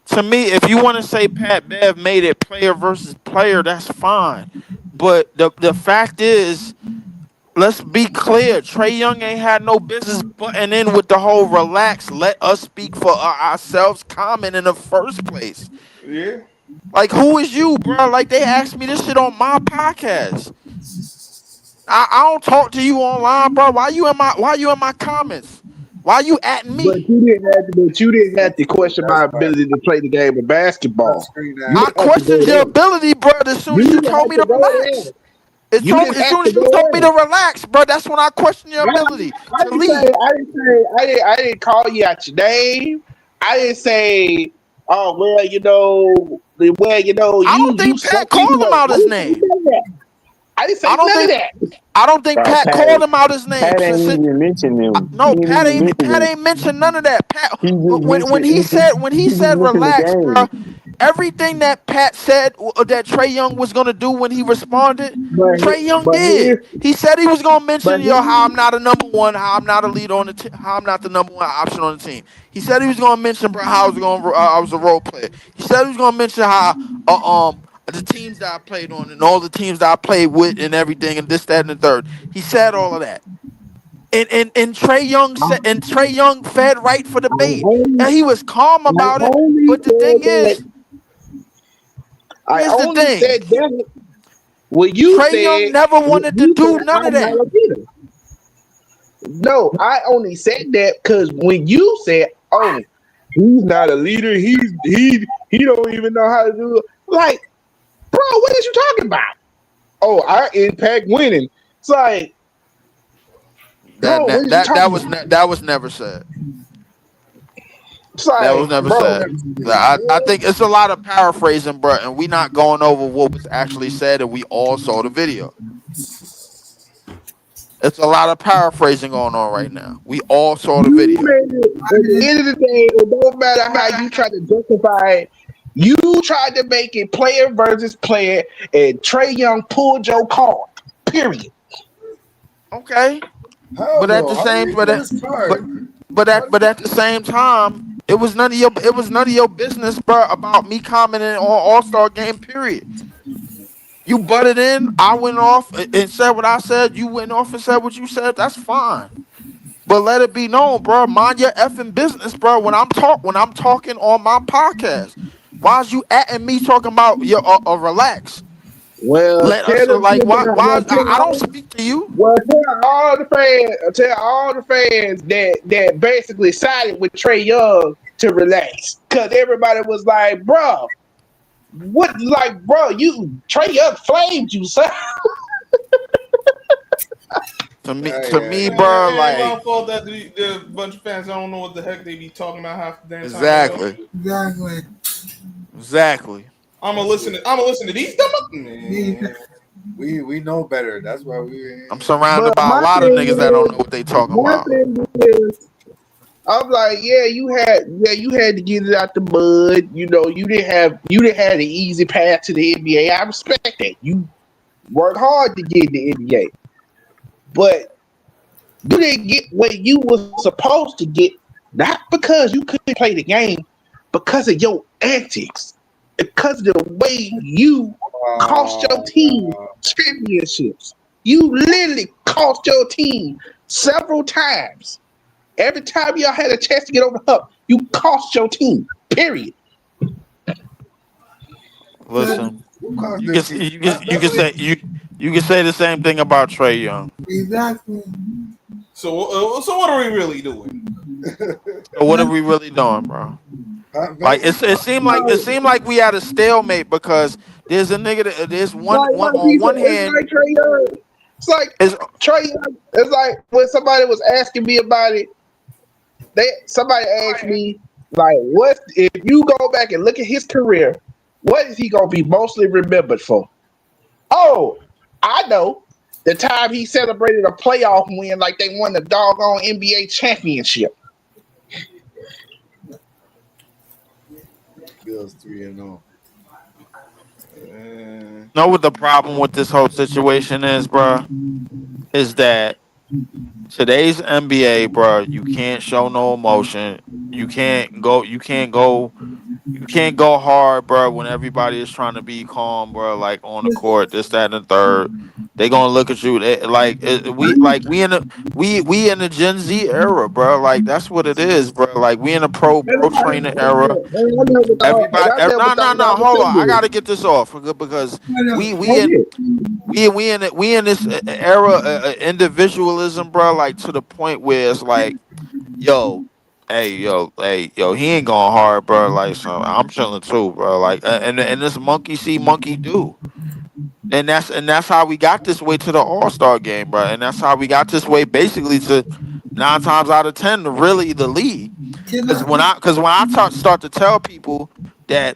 to me, if you want to say Pat Bev made it player versus player, that's fine. But the fact is, let's be clear. Trey Young ain't had no business butting in with the whole relax, let us speak for ourselves comment in the first place. Yeah. Like, who is you, bro? Like, they asked me this shit on my podcast. I don't talk to you online, bro. Why you in my comments? Why you at me? but you didn't have to question That's my right. ability to play the game of That's basketball. screen You that. I didn't have to go questioned your there. ability, bro, as soon You as you didn't told have me to to go there. relax. You didn't As have soon to as you go told me there. to relax, bro, that's when I questioned your ability I to didn't say, lead. I didn't call you out your name. I didn't say, oh I don't you think suck Pat called him anyway. out I his didn't say name. none of that. I didn't I say don't none of think that. I don't think Bro, Pat called him out his name. Pat ain't even mentioned him. He No, ain't even mentioned Pat him. ain't mentioned none of that. Pat, He just when mentioned he he just said mentioned the relax, bro. game. Everything that Pat said that Trey Young was gonna do when he responded, But Trey Young but did. He said he was gonna but mention how I'm not a number one, how I'm not a leader on the how I'm not the number one option on the team. He said he was gonna mention bro how I was a role player. He said he was gonna mention how the teams that I played on and all the teams that I played with and everything and this that and the third. He said all of that. And Trey Young fed right for the I bait. only And he was calm I about it. only But the said thing that is, I here's the only thing. said that when you Trey Young said never wanted to do none of I'm not that. a leader. No, I only said that because when you said, "Oh, he's not a leader. He don't even know how to do it." Like, bro, what is you talking about? Oh, our impact winning. It's like, bro, what is you talking about? That was never said. It's That was like, never bro, said. I think it's a lot of paraphrasing, bro, and we not going over what was actually said, and we all saw the video. It's a lot of paraphrasing going on right now. We all saw the you video. made it. At the end of the day, it don't matter how you try to justify it. You tried to make it player versus player, and Trey Young pulled your card. Period. Okay, How but at though? the How did same, he pull his but card? How did but at the same time, it was none of your business, bro, about me commenting on All Star Game. Period. You butted in. I went off and said what I said. You went off and said what you said. That's fine. But let it be known, bro. Mind your effing business, bro. When I'm talking on my podcast, why is you atting me talking about your relax? Well, Let us tell them like people. why Well, I don't speak to you. tell all the fans that basically sided with Trey Young to relax, because everybody was like, "Bro, what? Like, bro, you Trey Young flamed you, son." To me, Man, bro, it ain't like my fault that the bunch of fans I don't know what the heck they be talking about half the damn time anyway. exactly, Exactly. exactly. I'm gonna listen to these dumb These- man. We know better. That's why we. I'm But surrounded by a my lot of thing niggas that don't know is, what they talking my about. thing is, I'm like, you had to get it out the mud. You know, you didn't have the easy path to the NBA. I respect that. You work hard to get in the NBA, but you didn't get what you was supposed to get, not because you couldn't play the game, because of your antics, because of the way you cost your team championships. You literally cost your team several times. Every time y'all had a chance to get over the hump, you cost your team. Period. Listen, Who caused you their can team? Us, you can Beverly? say you can say the same thing about Trey Young. Exactly. So what are we really doing? So what are we really doing, bro? Like Beverly? it No, seemed like we had a stalemate because there's a nigga that there's one like on he said, one it's hand like Trey Young. It's like is Trey Young. It's like when somebody was asking me about it. Somebody asked me, like, what if you go back and look at his career? What is he gonna be mostly remembered for? Oh, I know. The time he celebrated a playoff win like they won the doggone NBA championship. Bills 3-0. know what the problem with this whole situation is, bro? Is that today's NBA, bro, you can't show no emotion. You can't go hard, bro, when everybody is trying to be calm, bro, like on the court, this, that, and the third. They gonna look at you we in the Gen Z era, bro. Like that's what it is, bro. Like we in a pro trainer era. Everybody, no. Hold on, I gotta get this off because we we in we in this era individualism, bro. Like to the point where it's like, yo, hey, yo, he ain't going hard, bro. Like, so I'm chilling too, bro. Like, and this monkey see, monkey do. And that's how we got this way to the All Star game, bro. And that's how we got this way, basically, to 9 times out of 10, really the league. Because when I start to tell people that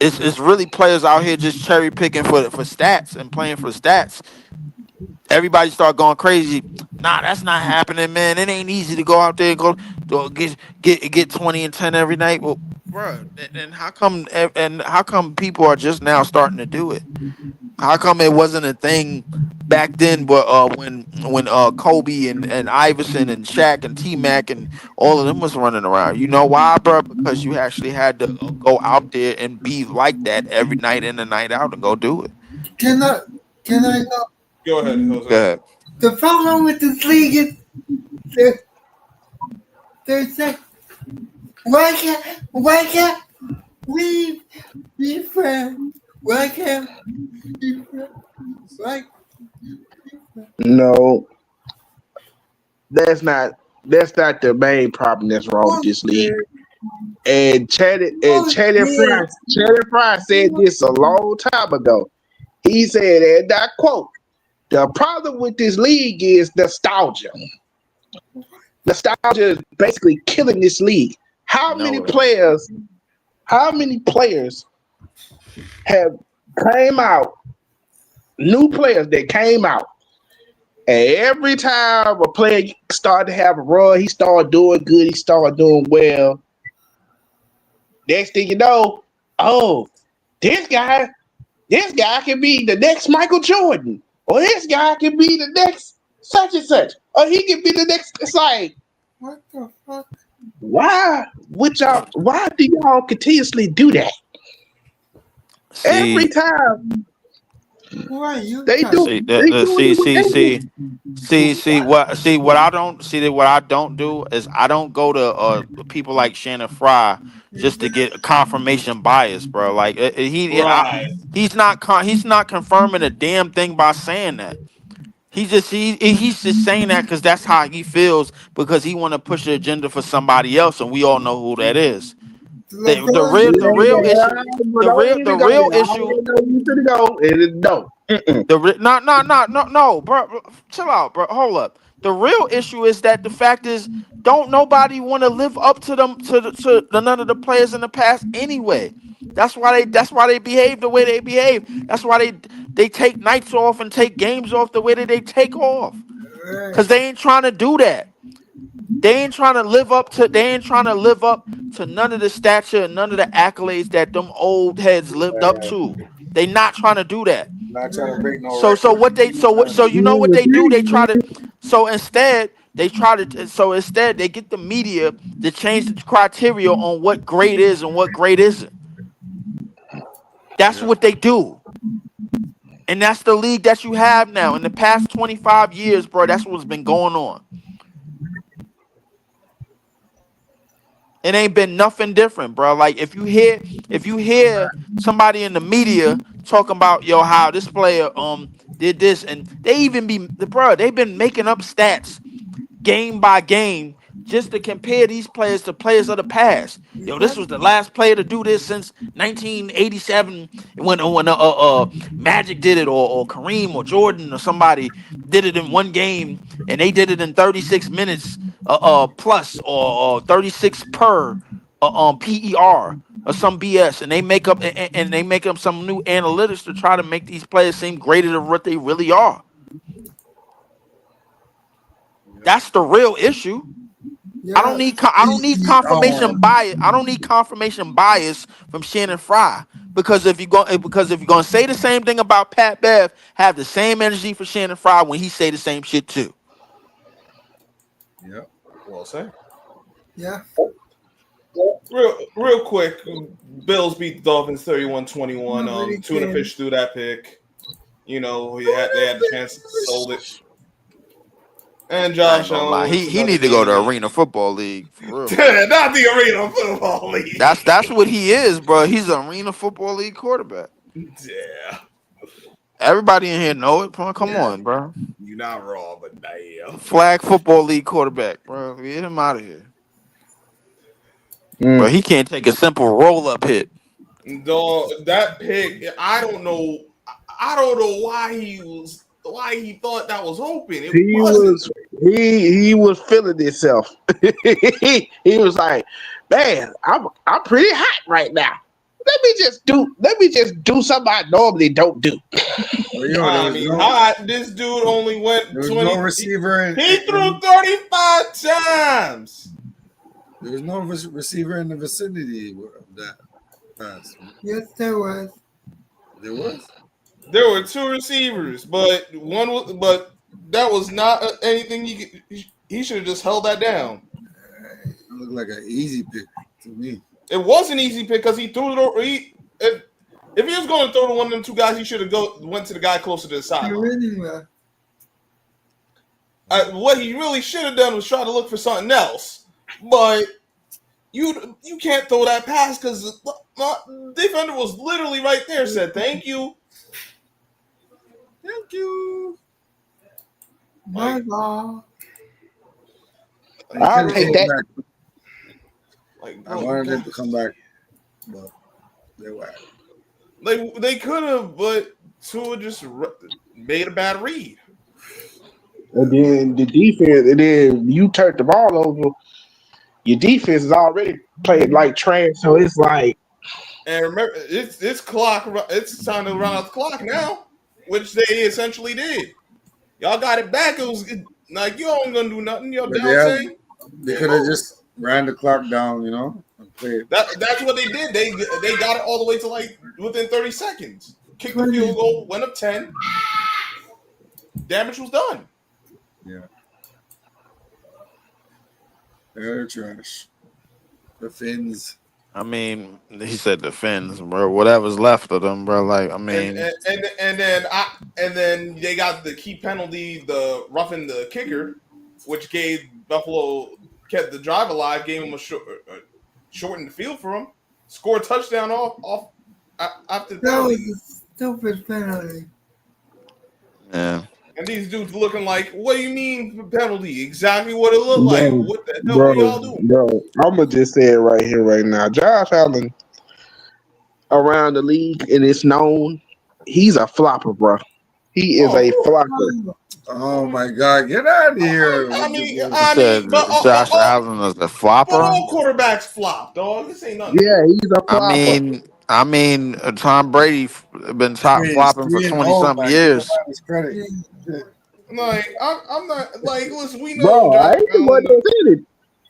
it's really players out here just cherry picking for stats and playing for stats, everybody start going crazy. Nah, that's not happening, man. It ain't easy to go out there and get 20 and 10 every night. Well, bro, and how come people are just now starting to do it? How come it wasn't a thing back then? But when Kobe and Iverson and Shaq and T Mac and all of them was running around. You know why, bro? Because you actually had to go out there and be like that every night in and night out and go do it. Can I? Can I go? Go ahead, Go Jose. ahead. The problem with this league is they're saying, why can't we be friends? Why can't we be friends? Why? No, that's not the main problem that's wrong with this league. And Channing Frye said this a long time ago. He said, and I quote, the problem with this league is nostalgia. Nostalgia is basically killing this league. How many No, it ain't. players, how many players have came out, new players that came out, and every time a player started to have a run, he started doing good, he started doing well. Next thing you know, oh, this guy, this guy can be the next Michael Jordan, or this guy can be the next such and such, or he can be the next. It's like, What the fuck? why would y'all? Why do y'all continuously do that? Every See, time, Why you They touch? do. See They that. doing See, it with see, they do. see. What I don't see that what I don't do is I don't go to people like Shannon Fry just to get confirmation bias, bro. Like Right. he's not confirming a damn thing by saying that. He's just saying that because that's how he feels because he want to push the agenda for somebody else, and we all know who that is. LeBron We The ain't real gonna issue lie, but the don't real the even go real there. I issue already know you finna go, and it no. no, bro. Chill out, bro. Hold up. The real issue is that the fact is, don't nobody want to live up to them to none of the players in the past anyway. That's why they behave the way they behave. That's why they take nights off and take games off the way that they take off. right. Cause they ain't trying to do that. They ain't trying to live up to none of the stature and none of the accolades that them old heads lived up to. They not trying to do that. Not trying to break no So record. what they so what so you know what they do? They try to so instead they get the media to change the criteria on what great is and what great isn't. That's Yeah. what they do. And that's the league that you have now. In the past 25 years, bro, that's what's been going on. It ain't been nothing different, bro. Like if you hear somebody in the media talking about how this player did this and they've been making up stats game by game just to compare these players to players of the past. This was the last player to do this since 1987 when Magic did it or Kareem or Jordan or somebody did it in one game and they did it in 36 minutes plus or 36 per PER or some BS and they make up and they make up some new analytics to try to make these players seem greater than what they really are. That's the real issue. Yeah. I don't need confirmation bias. I don't need confirmation bias from Shannon Fry because if you're gonna say the same thing about Pat Bev, have the same energy for Shannon Fry when he say the same shit too. Yep. Well said. Yeah. Real quick, Bills beat the Dolphins 31-21. Nobody Tuna cares. Fish threw that pick. They had the chance to sold it. And I ain't Josh gonna lie. Allen with He another need to go game. to Arena Football League for real. Not the Arena Football League. That's what he is, bro. He's an Arena Football League quarterback. Yeah. Everybody in here know it. Come Yeah. on, bro. You're not wrong, but damn. Flag Football League quarterback, bro. Get him out of here. Bro, Mm. he can't take a simple roll up hit. Dog, that pick, I don't know. I don't know why he thought that was open. It He wasn't. was he was feeling himself. he was like, man, I'm pretty hot right now. Let me just do something I normally don't do. Well, yo, I mean, hot. This dude only went there was 20. no receiver He threw 35 times. there was no receiver in the vicinity of that pass. Yes, there was. There was. There were two receivers, but that was not anything he should have just held that down. It looked like an easy pick to me. It was an easy pick because he threw it over. If he was going to throw to one of them two guys, he should have went to the guy closer to the You're sideline. winning well. What he really should have done was try to look for something else. But you can't throw that pass because the defender was literally right there. Said thank you. Thank you. My God. I'll take that. Like, I bro, wanted them to come back, but they were. They could have, but Tua just made a bad read. And then the defense, and then you turned the ball over. Your defense is already playing like trash, so it's like, And remember, it's clock. It's time to run out the clock now, which they essentially did. Y'all got it back. It was like you ain't gonna do nothing. You're But down 10. they could have just ran the clock down, and played. That's what they did. They got it all the way to like within 30 seconds. Kicked the field goal, went up 10. Damage was done. Yeah. They're trash. The Finns. I mean, he said defends, bro. Whatever's left of them, bro. Like, I and mean, and, and then they got the key penalty, the roughing the kicker, which gave Buffalo kept the drive alive, gave him a shortened the field for him, scored a touchdown off after the That was penalty. a stupid penalty. yeah. And these dudes looking like, what do you mean penalty? Exactly what it looked like. Bro, What the hell were bro, y'all doing? bro. I'ma just say it right here, right now. Josh Allen around the league, and it's known he's a flopper, bro. He is Oh, of a course. flopper. Oh my God, get out of here I with this mean, He I bullshit. mean, said Josh Allen is a but flopper. all quarterbacks flop, dog. This ain't nothing Yeah, new. he's a flopper. I mean, Tom Brady been top He's flopping for three and 20 oh something man, give him years. out his credit. Yeah. Shit. Like, I'm not like. Listen, we know Bro, I Josh ain't the one Allen. that said it.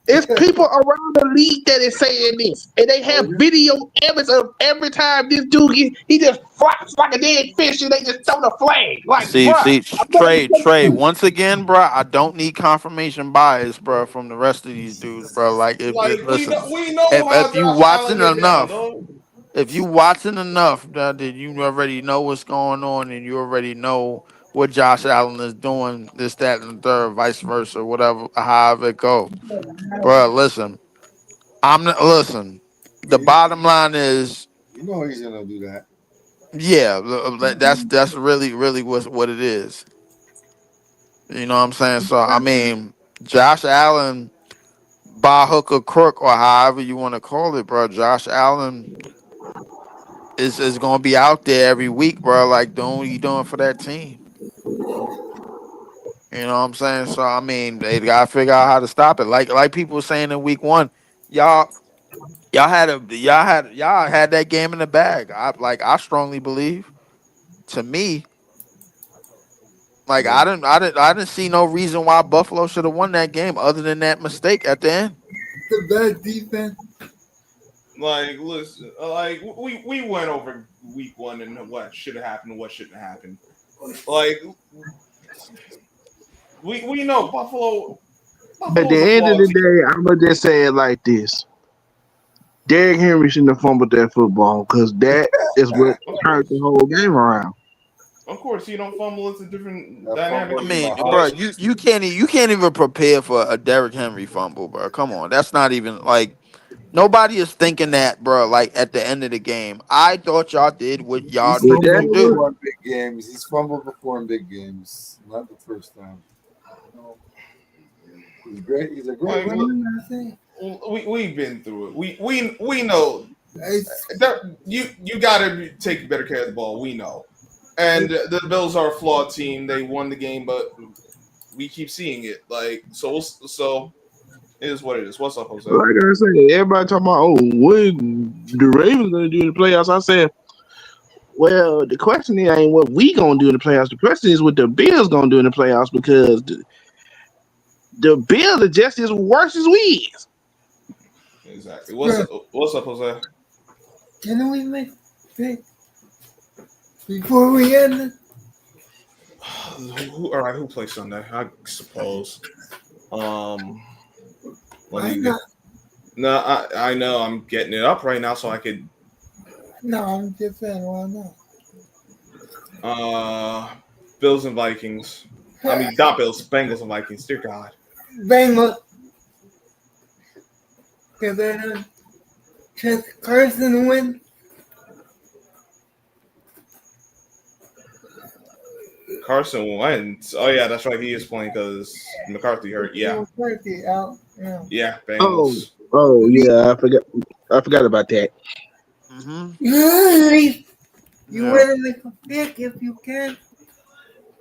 It's people around the league that is saying this, and they Oh have yeah. video evidence of every time this dude he just flops like a dead fish, and they just throw the flag. Like, bruh, I'm not even Trey. telling Once again, bro, I don't need confirmation bias, bro, from the rest of these dudes, bro. Like, Like, listen, we know how if you Josh Allen watching get down, enough, dog. if you watching enough, then you already know what's going on, and you already know what Josh Allen is doing, this, that, and the third, vice versa, whatever, however it go, bro. Listen, I'm not listen. The You, bottom line is, you know he's gonna do that. yeah, that's really what it is. You know what I'm saying? So I mean, Josh Allen, by hook or crook, or however you want to call it, bro. Josh Allen is gonna be out there every week, bro. Like doing what he doing for that team. You know what I'm saying? So I mean, they gotta figure out how to stop it. Like people were saying in week one, y'all y'all had that game in the bag. I strongly believe. To me, like Yeah. I didn't see no reason why Buffalo should have won that game other than that mistake at the end. The bad defense. Like, listen, like we went over week one and what should have happened and what shouldn't have happened. Like, we know At the Buffalo's a end of flawed the team. day, I'm gonna just say it like this: Derrick Henry shouldn't have fumbled that football because that is what Of turned the course, whole game around. you don't fumble. It's a different That dynamic fumble I is in in mean, the bro, heart. possession. you can't even prepare for a Derrick Henry fumble, bro. Come on, that's not even like nobody is thinking that, bro. Like at the end of the game, I thought y'all did what y'all He's With needed to fumbled that, do. before in big games. He's fumbled before in big games. Not the first time. He's great. He's a great Like, What do runner. you want to say? we've been through it. We know It's, that you got to take better care of the ball. We know, and the Bills are a flawed team. They won the game, but we keep seeing it. Like, so it is what it is. What's up, Jose? like I said, everybody talking about, oh, what the Ravens gonna do in the playoffs? I said, well, the question here ain't what we gonna do in the playoffs. The question is what the Bills gonna do in the playoffs because the Bills are just as worse as we is. Exactly. bro, What's up, Jose? can we make pick before we end it? All right, who plays Sunday? I suppose. Let Why me get. not? No, I know I'm getting it up right now, so I could. No, I'm just saying, why not? Bills and Vikings. I mean, not Bills, Bengals and Vikings. Dear God. Bengals. Because they don't just Carson win. Carson Wentz. Oh yeah, that's right. He is playing because McCarthy hurt. Yeah, McCarthy out. Yeah. yeah. Oh, Bengals. oh yeah, I forgot about that. Hmm. You Yeah, want to make a pick if you can.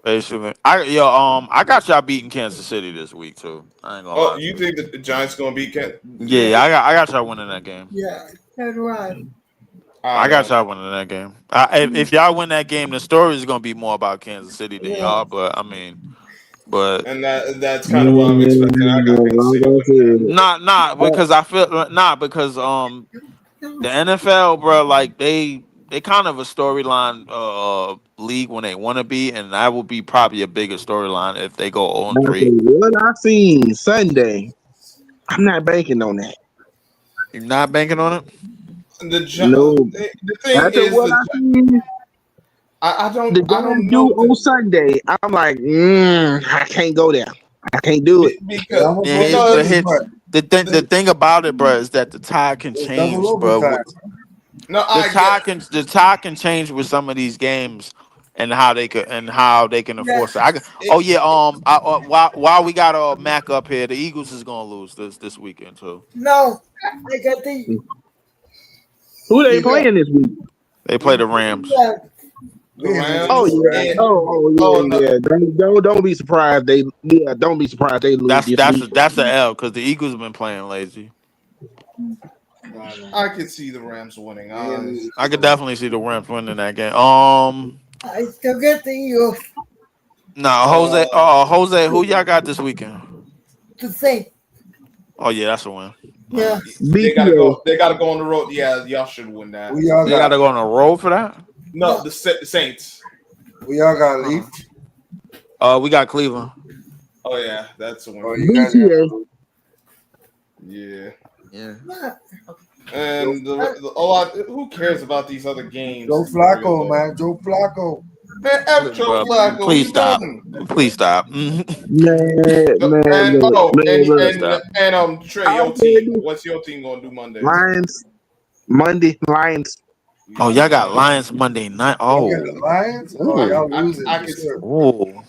basically. I got y'all beating Kansas City this week too. I ain't gonna Oh, lie you to you. think the Giants gonna beat Kent? Yeah, I got y'all winning that game. Yeah, so do I. I I got don't. y'all winning that game. If y'all win that game, the story is gonna be more about Kansas City than Yeah. y'all. But I mean, but And that's kind of what I'm expecting. I got Kansas Like City I winning that. said, not because I feel not because the NFL, bro, like they kind of a storyline league when they want to be, and that will be probably a bigger storyline if they go on after 3. what I seen Sunday, I'm not banking on that. You're not banking on it. No. The thing After is what I see I the don't Giants do know on Sunday, I'm like, I can't go there. I can't do it. Yeah, I'm because gonna Yeah, go to but because sleep, hit but the thing about it, bro, is that the tide can it's double change, bro. overtime. no, I get The tide can change with some of these games and how they can Yeah. enforce it. it. Oh yeah, while we got Mac up here, the Eagles is gonna lose this weekend too. No, I got the Who they You got playing this week? They play the Rams. yeah. the We ain't losing Oh to Rams the yeah. Rams. and Oh oh yeah, no, yeah. Don't be surprised don't be surprised they lose That's this that's week. a, that's a L because the Eagles have been playing lazy. Nah. I could see the Rams winning. We ain't losing I to could the Rams. definitely see the Rams winning that game. I still get the Eagles No, Uh, Jose, who y'all got this weekend? to say. Oh yeah, that's a win. All Yeah. right. they gotta BTO. go. They gotta go on the road. Yeah, y'all should win that. We all They got got to go on a roll for that. No, No. the Saints. we all got Uh, Leaf. we got Cleveland. Oh yeah, that's a win Oh, for you them. guys got BTA. Yeah, Yeah. and who cares about these other games? Joe For real, Flacco, though? man. Joe Flacco. Man, F Joe Bro, Flacco. please He stop. done. Please stop. Man, And look, Please look. stop. Trey, I your said team. What's your team gonna do Monday? Lions, Monday, Lions. You Oh, got the y'all got Lions. Lions Monday night. Y'all get the Oh. Lions? Oh, Ooh. y'all losing I for can sure. Ooh.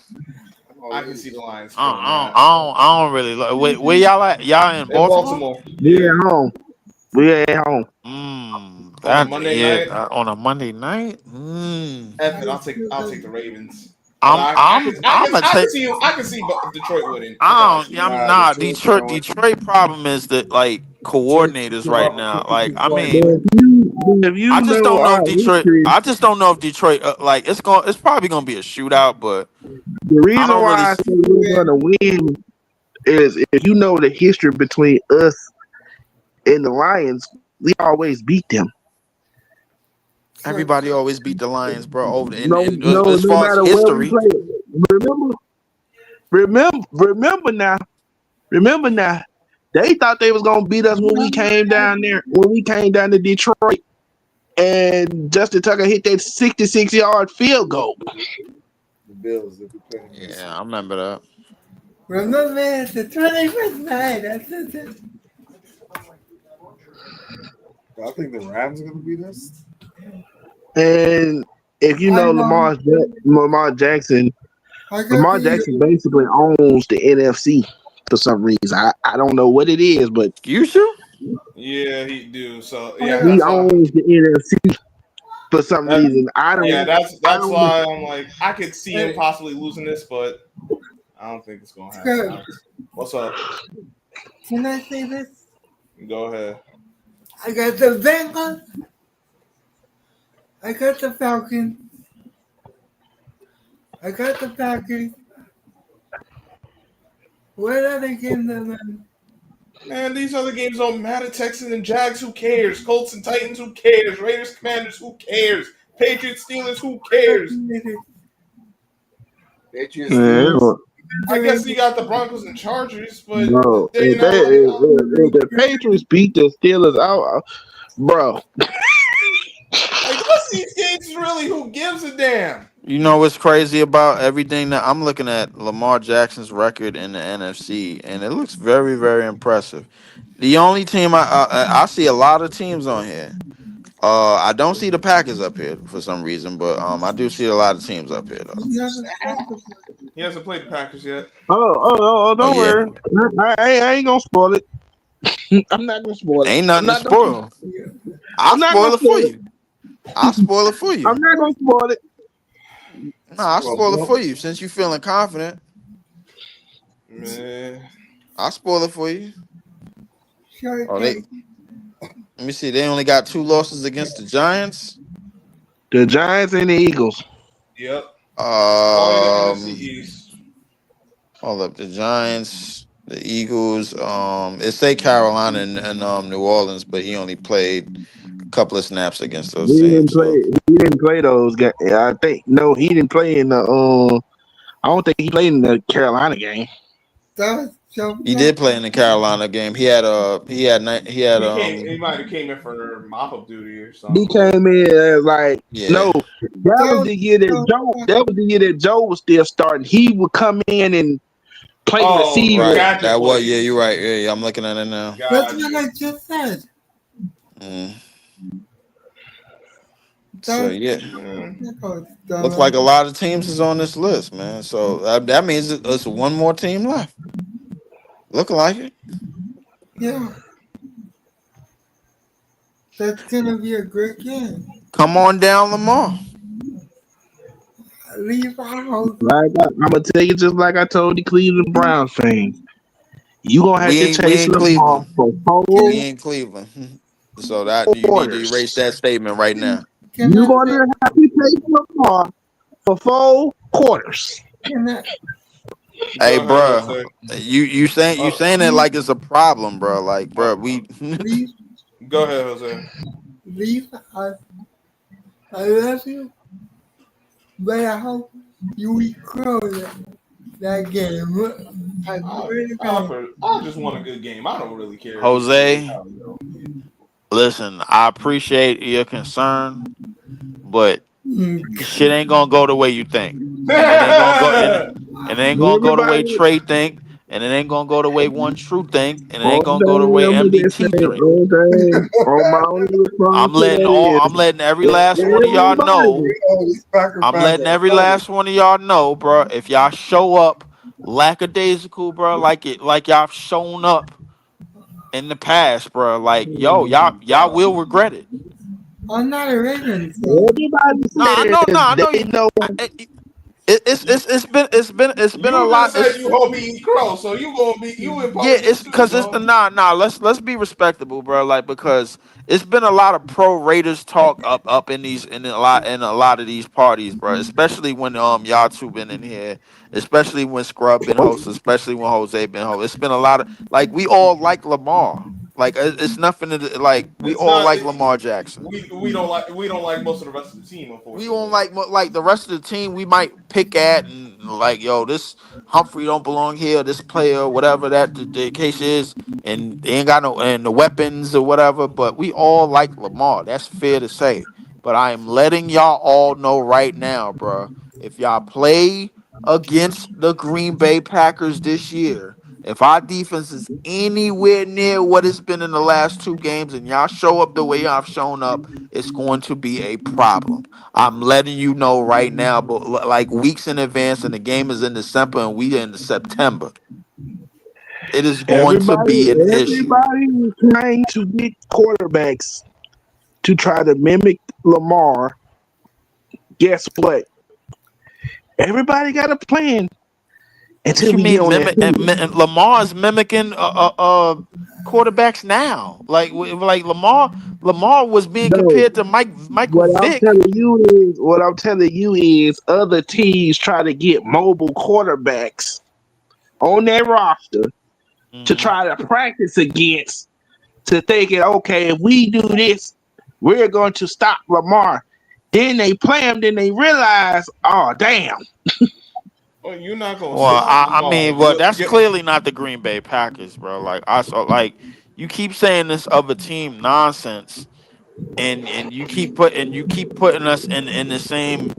Oh, I can see losing. the Lions pulling that. I don't really like. Where y'all at? Y'all in In Baltimore? Baltimore, We yeah, at home. We at home. on a That Monday yeah. night. On a Monday night. F it, I'll take the Ravens. But I'm I'm I'm gonna I can take. see Detroit winning. I I got don't. you. I'm Nah, not Detroit's Detroit. gonna win. Detroit problem is that like Detroit coordinators come right up with now. Like 52 I points, mean, But man. if you I just know don't know if our Detroit. history, I just don't know if Detroit. Like it's probably gonna be a shootout, but the I reason don't really. why I say we're gonna win is if you know the history between us and the Lions, we always beat them. Everybody always beat the Lions, bro. Over No, and no, as no far as matter where we history, play. Remember, remember now. Remember now. They thought they was gonna beat us when we came down there. When we came down to Detroit, and Justin Tucker hit that 66-yard field goal. The Bills, they'll be playing against yeah, them. I remember that. Remember, it's the 21st night. That's it. I think the Rams are gonna beat us. And if you I know know. I got Lamar the Jackson basically owns the NFC for some reason. I don't know what it is, but Excuse you? Yeah, he do. So I yeah, got he that's why. owns the NFC for some That, reason. yeah, I that's don't why I'm like I could see him the possibly losing this, but I don't think it's gonna happen. Scrub. What's up? Can I say this? Go ahead. I got the Bengals. I got the Falcons. I got the Packers. What other games are there? Man, these other games don't matter. Texans and Jags, who cares? Colts and Titans, who cares? Raiders, Commanders, who cares? Patriots, Steelers, who cares? Patriots, yeah, Steelers. I guess you got the Broncos and Chargers, but bro. they know like If the Patriots beat the Steelers out, bro. what's these games really? Who gives a damn? You know what's crazy about everything that I'm looking at Lamar Jackson's record in the NFC, and it looks very, very impressive. The only team I see a lot of teams on here. I don't see the Packers up here for some reason, but I do see a lot of teams up here though. He hasn't played the Packers yet. Oh Don't yeah, worry. I ain't gonna spoil it. I'm not gonna spoil it. ain't I'm nothing to not gonna. spoil. I'll I'm not gonna spoil it for spoil it. you. I'll spoil it for I'm you. not gonna spoil it. No, I'll Well, spoil it Bill, for you since you feeling confident. Man, I'll spoil it for you. Sure Oh, can. let me see. They only got 2 losses against the Giants. The Giants and the Eagles. yep. All in the NFC Um, East. Hold up, the Giants, the Eagles. It say Carolina and New Orleans, but he only played a couple of snaps against He those didn't teams. So play. He didn't play those guys. I think no. He didn't play in the. I don't think he played in the Carolina game. That was so He bad. did play in the Carolina game. He might have came in for mop up duty or He something. came in as like no. yeah. That That was was the year that so Joe. bad. That was the year that Joe was still starting. He would come in and play Oh, the receiver. Right. gadget That was yeah. plays. You're right. Yeah, yeah. I'm looking at it now. That's Got what you. I just said. Mm. So That, yeah, Mm. that was looks like a dumb. lot of teams is on this list, man. So that means it's one more team left. Looking like it. Yeah, that's gonna be a great game. Come on down, Lamar. Leave out. Like I'm gonna tell you, just like I told the Cleveland Browns fans, you gonna have to We chase ain't Lamar Cleveland. for We Can, 4 ain't Cleveland. So that you need to erase quarters. that statement right now. can You I gonna say, have to chase Lamar for 4 quarters. can I, Hey, Go ahead, bro, Jose. you Uh, saying it like it's a problem, bro. Like, uh, bro, we leave, go ahead, Jose. leave out. I love you, but I hope you will close that game. I swear to God. I just want a good game. I don't really care who scores. Jose. Listen, I appreciate your concern, but shit ain't gonna go the way you think, and it ain't gonna go and it ain't gonna go the way Everybody, Trey think, and it ain't gonna go the way One True think, and it on ain't gonna go the thing, way I'm gonna just MDT say, think. on my only response I'm to letting that I'm is, letting every last one of y'all know. everybody, We always I'm sacrifice letting our every colors. last one of y'all know, bro. If y'all show up lackadaisical, bro, like y'all shown up in the past, bro, like yo, y'all will regret it. I'm not a Ravens fan. everybody No, I know, no, says I know they you. know. It's been a You lot. just said you hope he eat crow, so you in Yeah, politics it's too. because it's So nah. Let's be respectable, bro. Like because it's been a lot of pro Raiders talk up in a lot of these parties, bro. Especially when y'all two been in here, especially when Scrub been host, especially when Jose been host. It's been a lot of like we all like Lamar. Like it's nothing to like we it's all not. like Lamar Jackson. We don't like most of the rest of the team, We don't unfortunately. like the rest of the team. We might pick at and like yo, this Humphrey don't belong here. This player, whatever that the case is, and they ain't got no and the weapons or whatever. But we all like Lamar. That's fair to say. But I am letting y'all all know right now, bro. If y'all play against the Green Bay Packers this year, if our defense is anywhere near what it's been in the last two games, and y'all show up the way y'all have shown up, it's going to be a problem. I'm letting you know right now, but like weeks in advance, and the game is in December, and we in September. It is going to Everybody, be an issue. everybody is trying to get quarterbacks to try to mimic Lamar. Guess what? Everybody got a plan What until you we get mean? on that field. And Lamar is mimicking quarterbacks now. Like Lamar was being No, compared to Michael Vick. what I'm telling you is, other teams try to get mobile quarterbacks on their roster to Hmm. try to practice against, to thinking, okay, if we do this, we're going to stop Lamar. Then they play him, then they realize, oh damn, Well, you're not gonna Well, stop I Lamar. mean, well, that's clearly not the Green Bay Packers, bro. Like I saw, like you keep saying this other team nonsense, and you keep putting us in the same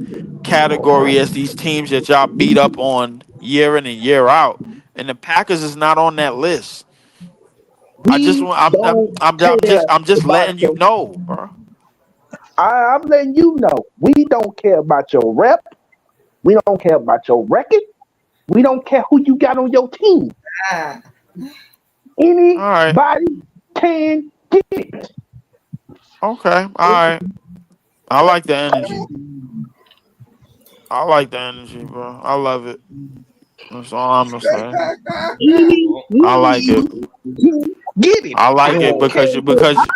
category as these teams that y'all beat up on year in and year out, and the Packers is not on that list. I just we want don't care I'm just about letting you your. know, bro. I'm letting you know, we don't care about your rep. We don't care about your record. We don't care who you got on your team. Ah, All right, Anybody can get it. okay, all right. I like the energy. I like the energy, bro. I love it. That's all I'm gonna say. Well, I like Anybody it. can get it. I I like it don't care because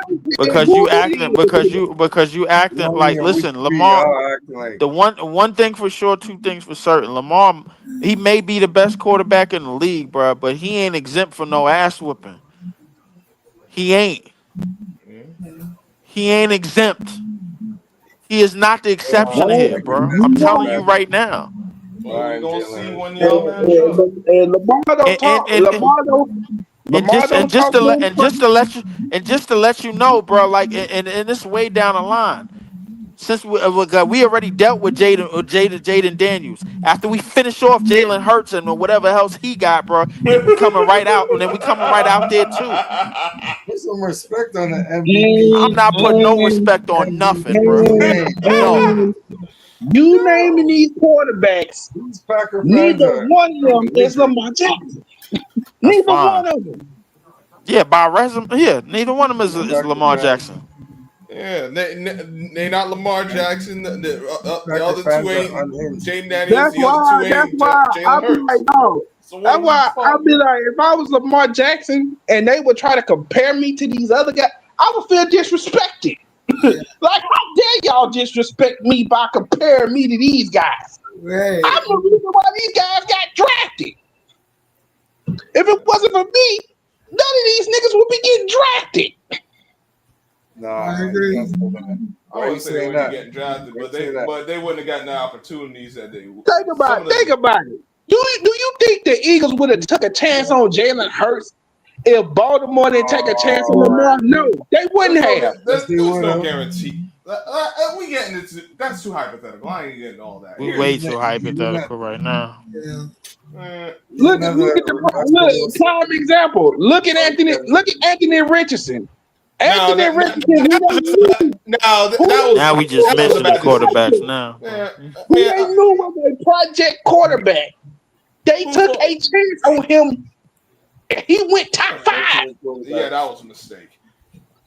who it is. because you acting no, like yeah, listen, we Lamar. all acting like The one thing for sure, two things for certain. Lamar, he may be the best quarterback in the league, bro, but he ain't exempt from no ass whooping. He ain't. yeah. He ain't exempt. He is not the exception oh, here, like a bro. I'm messy telling you bastard. right now. Well, we gonna see when And, y'all match up. and Lamar don't And talk. and, and, Lamar don't talk no just to let you know, bro, like and it's way down the line. Since we already dealt with Jaden Daniels. After we finish off Jalen Hurts and whatever else he got, bro, and we coming right out, and then we coming right out there too. Put some respect on the I'm MVP. not putting no respect on nothing, bro. MVP No, name. You naming these quarterbacks, These Packer fans neither are one of them is belligerent. Lamar Jackson. that's Neither one fine. of them. Yeah, by resume, yeah, neither one of them is Packer Lamar fans. Jackson. Yeah, they not Lamar Jackson. The Packer other two fans are ain't unhinged. Jaden Daniels. That's The other two why ain't I Jalen be like, Hurts. no. So what That's are we why I be faulting? like, if I was Lamar Jackson and they would try to compare me to these other guys, I would feel disrespected. Yeah, Like, how dare y'all disrespect me by comparing me to these guys? right. I'm the reason why these guys got drafted. If it wasn't for me, none of these niggas would be getting drafted. I Nah, you agree. can't say that. I Why are you wouldn't say they saying wouldn't that? be getting drafted, Why you but say that? they wouldn't have gotten the opportunities that they. Think about it. Do you think the Eagles would have took a chance on Jalen Hurts if Baltimore didn't take a chance on Lamar? No, they wouldn't have. Yes, they There's would no have. guarantee. We getting into that's too hypothetical. I ain't getting all that. We Here's way the too thing. hypothetical right now. Yeah. He's Look another at Russell Wilson. prime example. Look at Anthony Richardson. Now Anthony that, Richardson, that was just a bad, now Now we just that was a mentioning bad decision. quarterbacks now. Yeah, who man, they knew was a project quarterback. They who's took fault? a chance on him. He went top 5. Yeah, that was a mistake.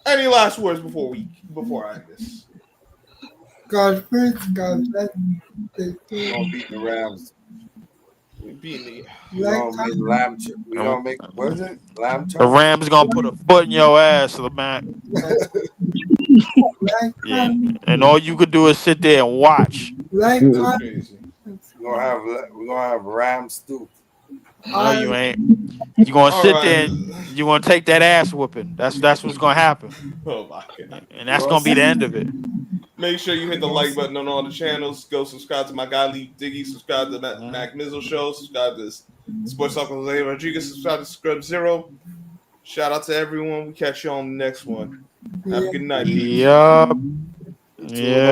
Any last words before I end this? God first, God bless. We're gonna beat the Rams. We beating the We're Like, gonna make lamb chop. We're gonna make what is it? Lamb The chop? Rams gonna put a foot in your ass, Lamar. Yeah, and all you could do is sit there and watch. like, that's crazy. We're gonna have ram stew. No, you ain't. You gonna All sit right. there and you gonna take that ass whooping. That's what's gonna happen, Oh my god. and that's gonna be the end of it. Make sure you hit the like button on all the channels. Go subscribe to my guy Lee Diggy. Subscribe to the Mhm. Mac Mizzle Show. Subscribe to Sports Talk with Jose Rodriguez. Subscribe to SkrubZero. Shout out to everyone. We catch you on the next one. Have a good night, peeps. Yup. You two Yeah.